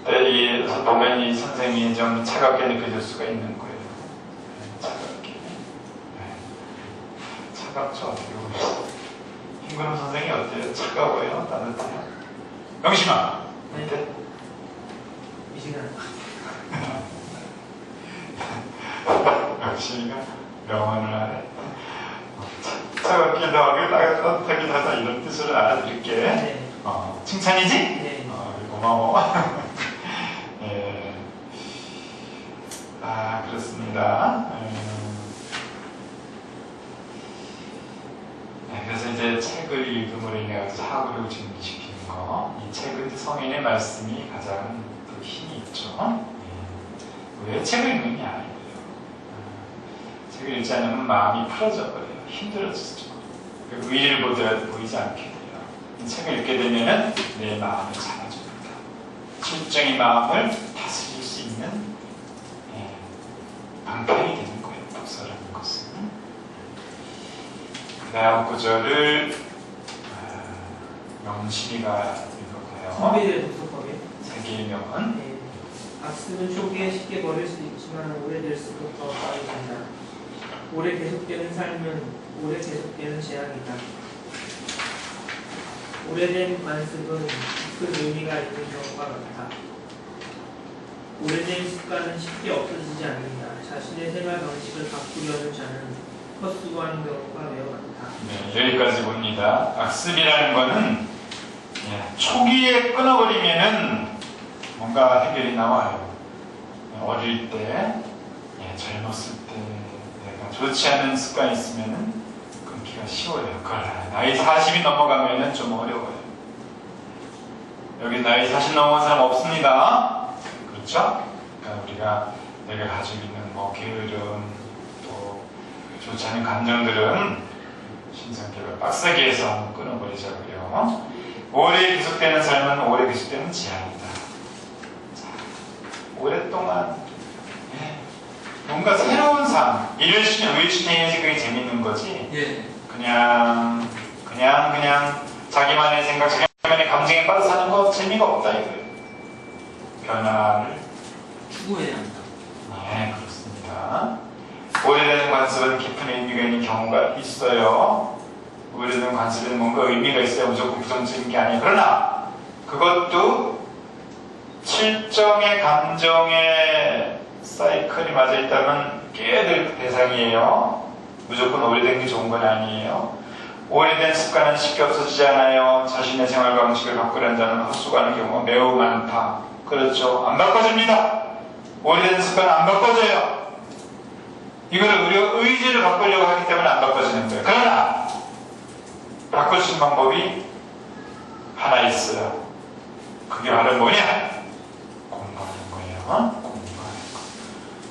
이 보면 이 선생이 좀 차갑게 느껴질 수가 있는 거예요. 네. 차갑게. 네. 차갑죠. 어떻게 보면. 김근호 선생이 어때요? 차가워요? 따뜻해요? 명심아! 어때? 이 시간 명심이가 명언을 하네. 차갑기도 하고 따뜻하기도 하다 이런 뜻을 알아드릴게. 네. 칭찬이지? 네. 고마워. 예. 그렇습니다. 그래서 이제 책을 읽음으로 인해 사고를 증진시키는 거. 이 책은 성인의 말씀이 가장 또 힘이 있죠. 왜 책을 읽느냐 이거예요. 책을 읽지 않으면 마음이 풀어져 버려요. 힘들어지죠. 의리를 보더라도 보이지 않게 돼요. 이 책을 읽게 되면은 내 마음을 잡아줍니다. 실정의 마음을 다스릴 수 있는 방편이 되는 거예요. 독서라는 것은. 그 다음 구절을 명심이가 읽어봐요. 선비들의 독서법이요? 세계의 명은 네. 악습은 초기에 쉽게 버릴 수 있지만 오래될수록 더 빠져진다. 오래 계속되는 삶은 오래 계속되는 재앙이다. 오래된 관습은 큰 의미가 있는 경우가 많다. 오래된 습관은 쉽게 없어지지 않는다. 자신의 생활 방식을 바꾸려는 자는 헛수고하는 경우가 매우 많다. 네, 여기까지 봅니다. 악습이라는 거는 초기에 끊어버리면은 뭔가 해결이 나와요. 어릴 때, 젊었을 때 내가 좋지 않은 습관이 있으면은 끊기가 쉬워요. 그러나 나이 40이 넘어가면은 좀 어려워요. 여기 나이 40 넘어간 사람 없습니다. 그렇죠? 그러니까 우리가 내가 가지고 있는 게으름, 또 좋지 않은 감정들은 신성계를 빡세게 해서 한번 끊어버리자고요. 오래 계속되는 삶은 오래 계속되는 재앙이다. 자, 오랫동안 뭔가 새로운 삶, 일신해야지 그게 재밌는 거지. 예. 그냥 자기만의 생각, 자기만의 감정에 빠져 사는 거 재미가 없다 이거예요. 변화를 추구해야 한다. 네, 그렇습니다. 오래되는 관습은 깊은 의미가 있는 경우가 있어요. 오래되는 관습에는 뭔가 의미가 있어야 무조건 부정적인 게 아니에요. 그러나 그것도 실정의 감정의 사이클이 맞아 있다면 깨될 대상이에요. 무조건 오래된 게 좋은 건 아니에요. 오래된 습관은 쉽게 없어지지 않아요. 자신의 생활 방식을 바꾸려는 자는 헛수고하는 경우가 매우 많다. 그렇죠. 안 바꿔집니다. 오래된 습관은 안 바꿔져요. 이거를 우리가 의지를 바꾸려고 하기 때문에 안 바꿔지는 거예요. 그러나 바꿀 수 있는 방법이 하나 있어요. 그게 바로 뭐냐? 공부하는 거예요.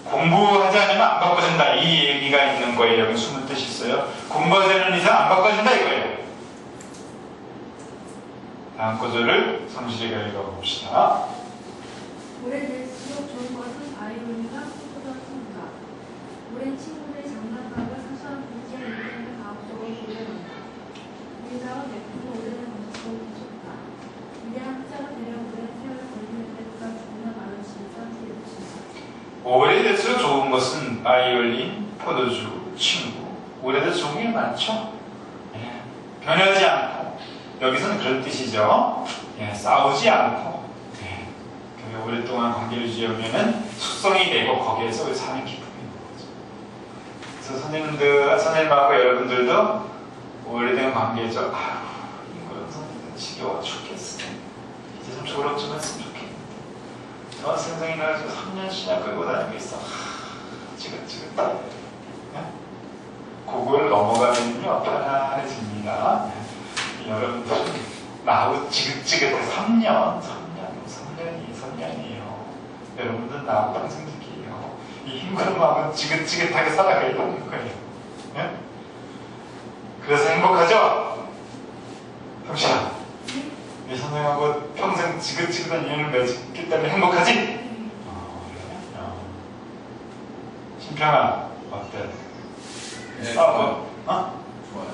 공부하지 않으면 안 바꿔진다. 이 얘기가 있는 거예요. 여기 숨은 뜻이 있어요. 공부하지 않는 이상 안 바꿔진다 이거예요. 다음 구절을 성실이가 읽어봅시다. 오래될수록 좋은 것은 아이오니가 꿈꾸었습니다. 오랜 친구의 장난감을 사소한 분지의 인생의 가옥적으로 돌려놓는다. 우리가 내품은 오래된 것으로 부족다. 위대한 학자가 되려 오랜 세월을 걸리는데 그가 죽으나 많은 진짜 뒤에 붙인다. 오래될수록 좋은 것은 바이올린, 포도주, 친구. 오래될수록 좋은 게 많죠. 예. 변하지 않고, 여기서는 그런 뜻이죠. 예. 싸우지 않고, 예. 오랫동안 관계를 유지하면은 숙성이 되고 거기에서 사는 기쁨이 있는 거죠. 그래서 선생님하고 여러분들도 오래된 관계죠. 아유, 이거는 선생님 지겨워 죽겠어. 이제 좀 졸업 좀 했으면 좋겠는데. 저 선생님 나가지고 3년씩이나 끌고 다니고 있어. 지긋지긋해. 네? 그걸 넘어가면요 편안해집니다. 네. 여러분들은 나하고 지긋지긋해 3년이에요. 여러분들은 나하고 평생지기예요. 이 힘든 마음은 지긋지긋하게 살아가야 되는 거예요. 네? 그래서 행복하죠? 평시야, 네 선생하고 평생 지긋지긋한 인연을 맺기 때문에 행복하지? 그래? 신평아, 어때? 싸워? 좋아요.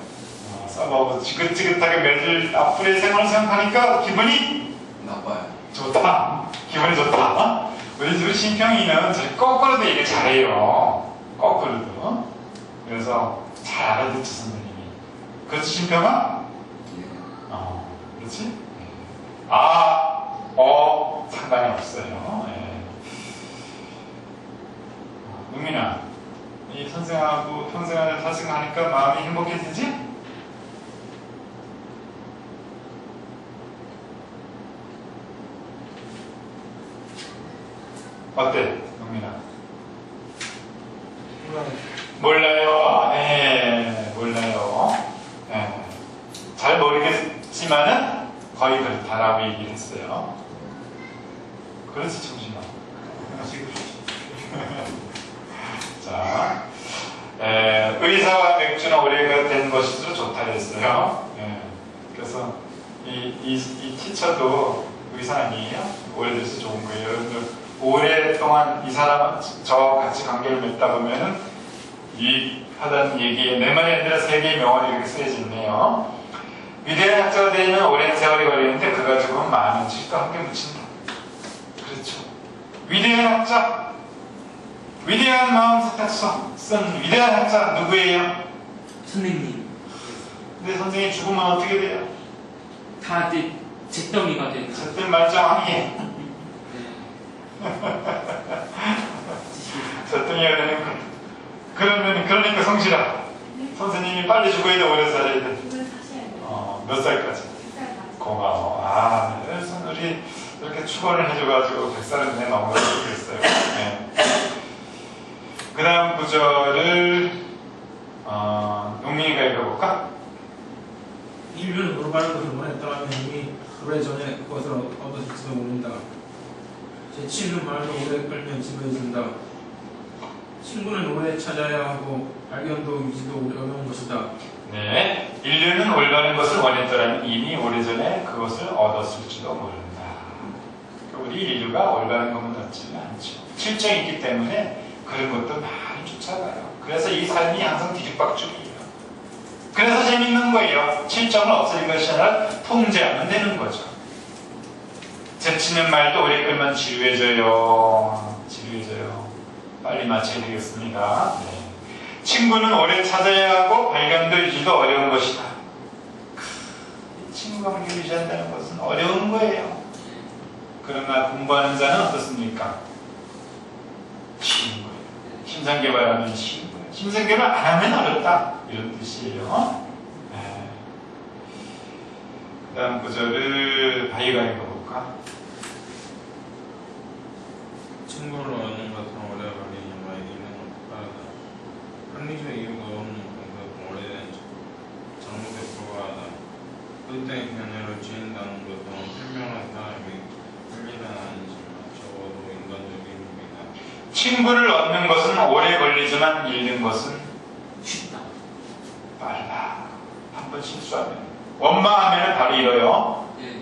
싸워하고 지긋지긋하게 맺을 앞으로의 생활을 생각하니까 기분이? 나빠요. 좋다. 기분이 좋다. 우리 신평이는 거꾸로도 얘기 잘해요. 거꾸로도. 그래서 잘 알아듣죠, 선생님이. 그렇지, 신평아? 그렇지? 상관이 없어요. 예. 은민아, 이 선생하고 평생을 사승하니까 마음이 행복해지지? 어때, 은민아? 몰라요. 네, 몰라요. 네. 잘 모르겠지만은 거의 그렇다라고 얘기를 했어요. 그렇지, 정신아. 자, 의사와 맥주는 오래가 된 것일수록 좋다 그랬어요. 그래서 이 티처도 의사 아니에요? 오래돼서 좋은 거예요. 여러분들 오랫동안 이 사람 저 같이 관계를 맺다 보면은 유익하다는 얘기에 내 말이 아니라 세계의 명언이 이렇게 쓰여져 있네요. 위대한 학자가 되면 오랜 세월이 걸리는데 그가 죽으면 많은 지식과 함께 묻힌다. 그렇죠. 위대한 학자, 위대한 마음속에서 쓴 위대한 학자 누구예요? 선생님. 근데 선생님 죽으면 어떻게 돼요? 다 이제 잿더미가 되는. 절대 말짱하게. 절대가 되는 거. 그러니까 성실아. 선생님이 빨리 죽어야 돼, 오래 살아야 돼. 이걸 사셔야 돼요. 몇 살까지? 100살까지. 고마워. 그래서 우리 이렇게 축원을 해줘가지고 100살은 내 넘어갈 수 있어요. 네. 그 다음 구절을 용민이가 읽어볼까? 인류는 올바른 것을 원했더라면 이미 오래전에 그것을 얻었을지도 모른다. 제 친구 말도 오래 끌면 지루해진다. 친구는 오래 찾아야 하고 발견도 유지도 어려운 것이다. 네, 인류는 올바른 것을 원했더라면 이미 오래전에 그것을 얻었을지도 모른다. 우리 인류가 올바른 것만 얻지는 않죠. 실정이 있기 때문에 그런 것도 많이 쫓아가요. 그래서 이 삶이 항상 뒤죽박죽이에요. 그래서 재밌는 거예요. 실정을 없애는 것이 아니라 통제하면 되는 거죠. 제치는 말도 오래 끌면 지루해져요. 빨리 마쳐야 되겠습니다. 네. 친구는 오래 찾아야 하고 발견도 유지도 어려운 것이다. 친구가 관계 유지한다는 것은 어려운 거예요. 그러나 공부하는 자는 어떻습니까? 쉬운 거예요. 심상개발하면 쉬운 거예요. 심상개발 안 하면 어렵다. 이런 뜻이에요. 네. 그 다음 구절을 바이가 읽어볼까? 친구를 얻는 것은 오래 걸리지만 이기는 것은 빠르다. 합리적 이유가 없는 공격은 오래된 잘못에 불과하다. 그때의 견해를 지인다는 것은 현명한 사람이 할 일은 아니지만 적어도 인간적인 일입니다. 친구를 얻는 것은 오래 걸리지만 잃는 것은 쉽다. 빨라. 한 번 실수하면 원망하면 바로 잃어요. 예.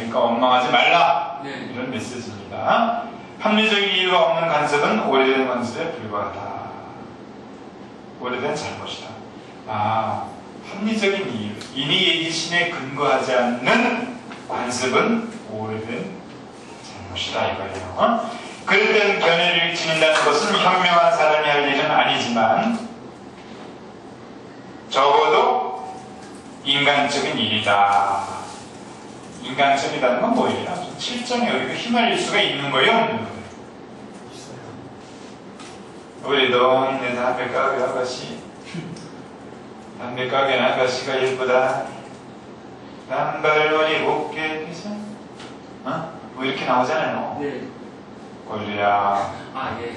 있으니까 원망하지 말라. 네. 이런 메시지입니다. 합리적인 이유가 없는 간섭은 오래된 원수에 불과하다. 오래된 잘못이다. 합리적인 이유, 인위 예기심에 근거하지 않는 관습은 오래된 잘못이다 이거예요. 그럴 땐 견해를 지닌다는 것은 현명한 사람이 할 일은 아니지만 적어도 인간적인 일이다. 인간적이라는 건 뭐예요? 실정에 여기가 휘말릴 수가 있는 거예요? 없는 거예요? 우리 동네 담배가게 아가씨, 담배가게 아가씨가 예쁘다. 남발머리 곱게 피서 뭐 이렇게 나오잖아요. 네. 골드야, 예.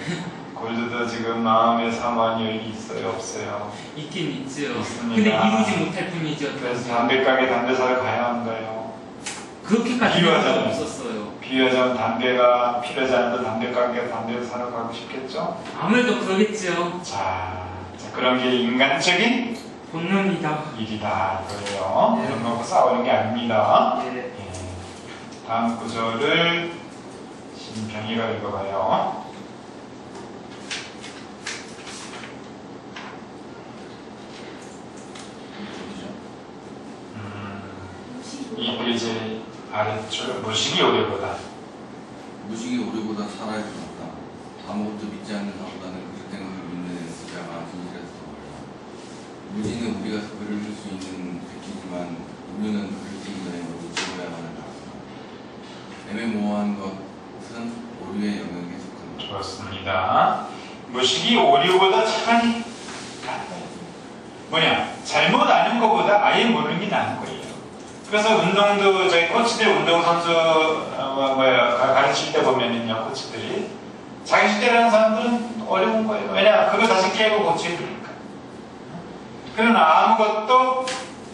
골드도 지금 마음에 사모한 여인이 있어요? 없어요? 있긴 있죠. 있습니다. 근데 이루지 못할 뿐이죠. 그래서 담배가게 담배 사러 가야 한가요? 그렇게까지 비유하자면. 없었어요. 비유하자면 담배가 필요하지 않아도 담배가게 담배를 사러 가고 싶겠죠? 아무래도 그러겠죠. 자, 그런 게 인간적인 본능이다. 일이다 이거예요. 네. 그런 거고 싸우는 게 아닙니다. 예. 예. 다음 구절을 신평이가 읽어봐요. 이 페이지 아래줄 무식이 오류보다 무식이 오류보다 살아야 좋다. 아무것도 믿지 않는 자보다는 그릇된 것을 믿는 자가 진실에서 더 멀다. 무지는 우리가 그를 줄 수 있는 백기지만 우유는 그를 찌기 전에 모두 지어야만을 나왔다. 애매모호한 것은 오류의 영역에 속한다. 좋습니다. 무식이 오류보다 차라리 뭐냐, 잘못 아는 것보다 아예 모르는 게 나은 거예요. 그래서 운동도 저희 코치들 운동선수 가르칠 때 보면은요, 코치들이 자기 실대라는 사람들은 어려운 거예요. 왜냐, 그거 다시 깨고 고쳐야 되니까. 그러나 아무것도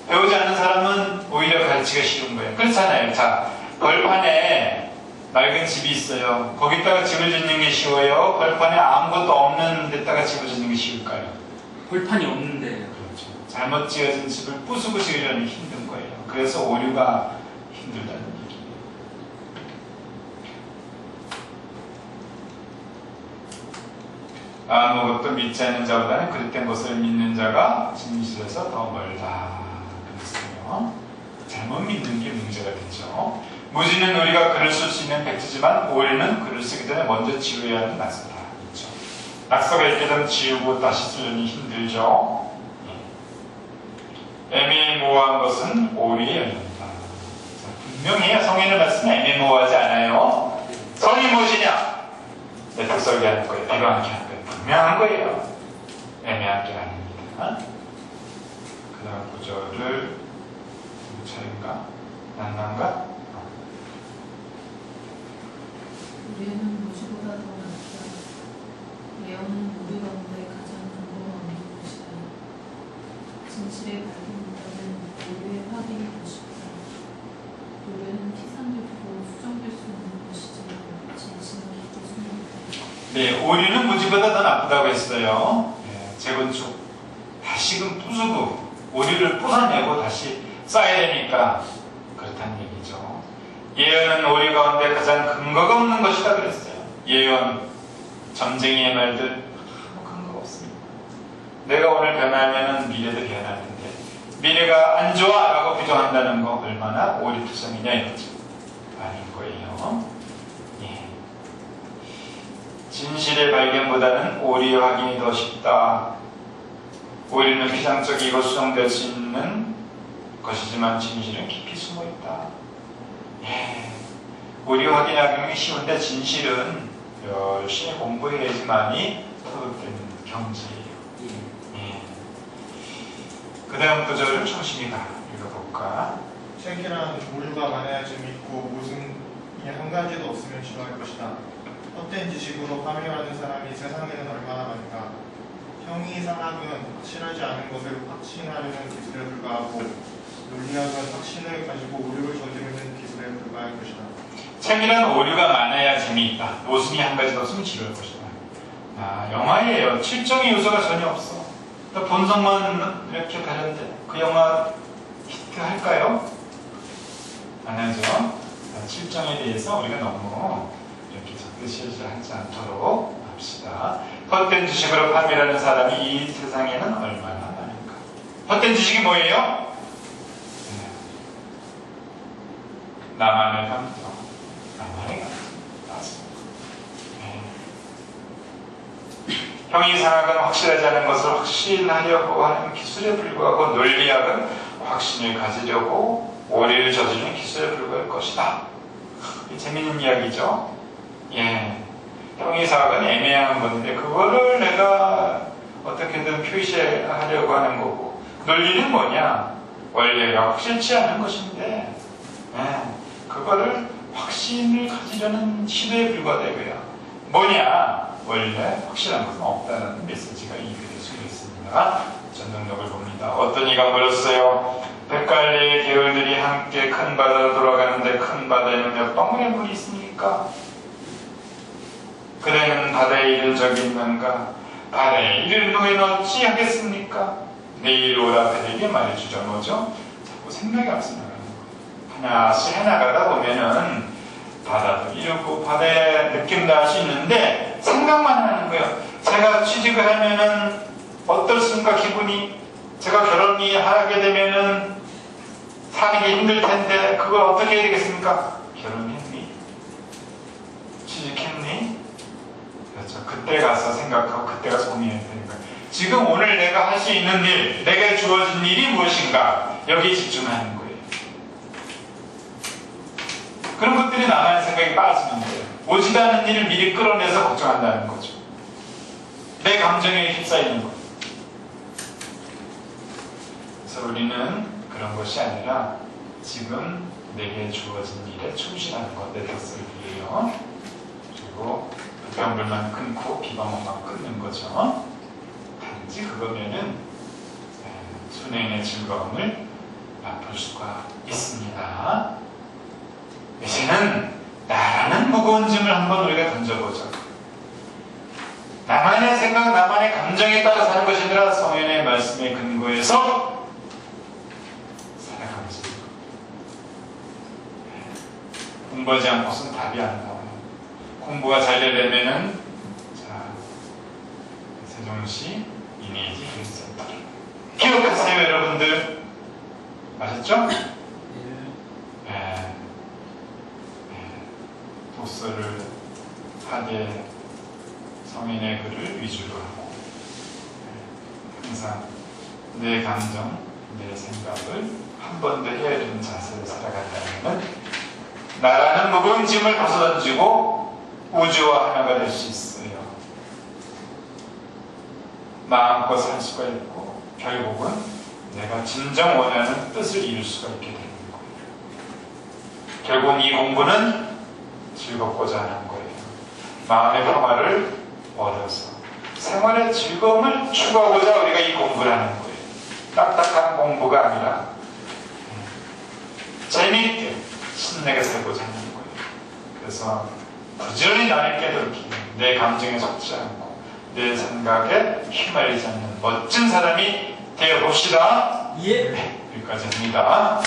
배우지 않는 사람은 오히려 가르치기가 쉬운 거예요. 그렇잖아요. 자, 벌판에 낡은 집이 있어요. 거기다가 집을 짓는 게 쉬워요? 벌판에 아무것도 없는 데다가 집을 짓는 게 쉬울까요? 벌판이 없는데요. 그렇죠. 잘못 지어진 집을 부수고 지으려면 힘든 거예요. 그래서 오류가 힘들다는 얘기예요. 아무것도 믿지 않는 자보다는 그릇된 것을 믿는 자가 진실에서 더 멀다. 그랬어요. 잘못 믿는 게 문제가 되죠. 무지는 우리가 글을 쓸 수 있는 백지지만 오류는 글을 쓰기 전에 먼저 지워야 하는 낙서다. 그렇죠. 낙서가 있게 되면 지우고 다시 쓰려니 힘들죠. 애매모호한 것은 오류의 영역이다. 분명히 성인의 말씀은 애매모호하지 않아요. 성이 무엇이냐? 내떡설계 하는 거예요. 비방하게 하는 거예요. 분명한 거예요. 애매한 게 아닙니다. 그 다음 구절을 누구 차례인가? 난난가? 우리는 무지보다 더 낫다. 예언은 우리 가운데 가장 근거가 없는 것이다. 진실의 발견보다는 오류의 확인이 더 쉽다. 오류는 피상적이고 수정될 수 없는 것이지만 진실은 깊이 숨겨있다. 네, 오류는 무지보다 더 나쁘다고 했어요. 네, 재건축 다시금 부수고 오류를 뽑아내고 다시 쌓아야 되니까 그렇다는 얘기죠. 예언은 오류 가운데 가장 근거가 없는 것이다 그랬어요. 예언, 점쟁이의 말들 아무 근거가 없습니다. 내가 오늘 변하면 미래도 변할 텐데 미래가 안 좋아 라고 부정한다는 거 얼마나 오리투성이냐 이거죠. 아닌 거예요. 예. 진실의 발견보다는 오리의 확인이 더 쉽다. 오리는 피상적이고 수정될 수 있는 것이지만 진실은 깊이 숨어있다. 예. 오리 확인하기는 쉬운데 진실은 열심히 공부해야지만이 터득되는 경지예요. 예. 그 다음 구절을 충실히 읽어볼까? 책이란 오류가 많아야 재미있고 모순이 한 가지도 없으면 지루할 것이다. 헛된 지식으로 파멸하는 사람이 세상에는 얼마나 많은가. 형이상학은 확실하지 않은 것을 확신하려는 기술에 불과하고 논리학은 확신을 가지고 오류를 저지르는 기술에 불과할 것이다. 책이란 오류가 많아야 재미있다. 모순이 한 가지도 없으면 지루할 것이다. 영화예요. 실정의 요소가 전혀 없어. 또 본성만 이렇게 다른데 그 영화 히트할까요? 안 하죠. 실정에 대해서 우리가 너무 이렇게 적대시하지 않도록 합시다. 헛된 지식으로 판별하는 사람이 이 세상에는 얼마나 많을까? 헛된 지식이 뭐예요? 나만의 감정, 나만의 감정. 맞습니다. 형이 상학은 확실하지 않은 것을 확신하려고 하는 기술에 불과하고 논리학은 확신을 가지려고 오해를 저지르는 기술에 불과할 것이다. 재미있는 이야기죠. 예, 형이 상학은 애매한 건데 그거를 내가 어떻게든 표시하려고 하는 거고, 논리는 뭐냐? 원래가 확실치 않은 것인데 그거를 확신을 가지려는 시도에 불과하다 이거야. 뭐냐? 원래 확실한 것은 없다는 메시지가 이 글에 숨어 있습니다. 전능력을 봅니다. 어떤 이가 물었어요. 백갈래의 계열들이 함께 큰 바다로 돌아가는데 큰 바다에는 몇 방울의 물이 있습니까? 그대는 바다에 이를 적이 있는가? 바다에 이를 누에 어찌 하겠습니까? 내일 오라 그대에게 말해주자. 뭐죠? 자꾸 생각이 앞서 나가는 거예요. 하나씩 해나가다 보면은 바다도 이루고 바다의 느낌도 알 수 있는데 생각만 하는 거예요. 제가 취직을 하면은 어떻습니까? 기분이. 제가 결혼이 하게 되면은 사는 게 힘들 텐데 그걸 어떻게 해야 되겠습니까? 결혼했니? 취직했니? 그렇죠. 그때 가서 생각하고 그때 가서 고민해야 되는 거예요. 지금 오늘 내가 할 수 있는 일, 내게 주어진 일이 무엇인가? 여기에 집중하는 거예요. 그런 것들이 나만의 생각이 빠지는 거예요. 오지도 않은 일을 미리 끌어내서 걱정한다는 거죠. 내 감정에 휩싸이는 거예요. 그래서 우리는 그런 것이 아니라 지금 내게 주어진 일에 충실하는 것, 내 뜻을 위해요. 그리고 불평불만 끊고 비방만 끊는 거죠. 단지 그거면은 순행의 즐거움을 맛볼 수가 있습니다. 이제는 나라는 무거운 짐을 한번 우리가 던져보죠. 나만의 생각, 나만의 감정에 따라 사는 것이 아니라 성현의 말씀에 근거해서 살아가면서 공부하지 않고서는 답이 안 나와요. 공부가 잘 되려면은 자, 세종시 이미지 힐센터 기억하세요, 여러분들. 아셨죠? 독서를 하되 성인의 글을 위주로 하고 항상 내 감정, 내 생각을 한 번 더 헤아리는 자세로 살아간다면 나라는 무거운 짐을 벗어던지고 우주와 하나가 될 수 있어요. 마음껏 살 수가 있고 결국은 내가 진정 원하는 뜻을 이룰 수가 있게 되는 거예요. 결국은 이 공부는 즐겁고자 하는 거예요. 마음의 평화를 얻어서 생활의 즐거움을 추구하고자 우리가 이 공부를 하는 거예요. 딱딱한 공부가 아니라 재미있게 신나게 살고자 하는 거예요. 그래서 부지런히 나를 깨닫기, 내 감정에 속지 않고 내 생각에 휘말리지 않는 멋진 사람이 되어봅시다. 예. 여기까지 합니다.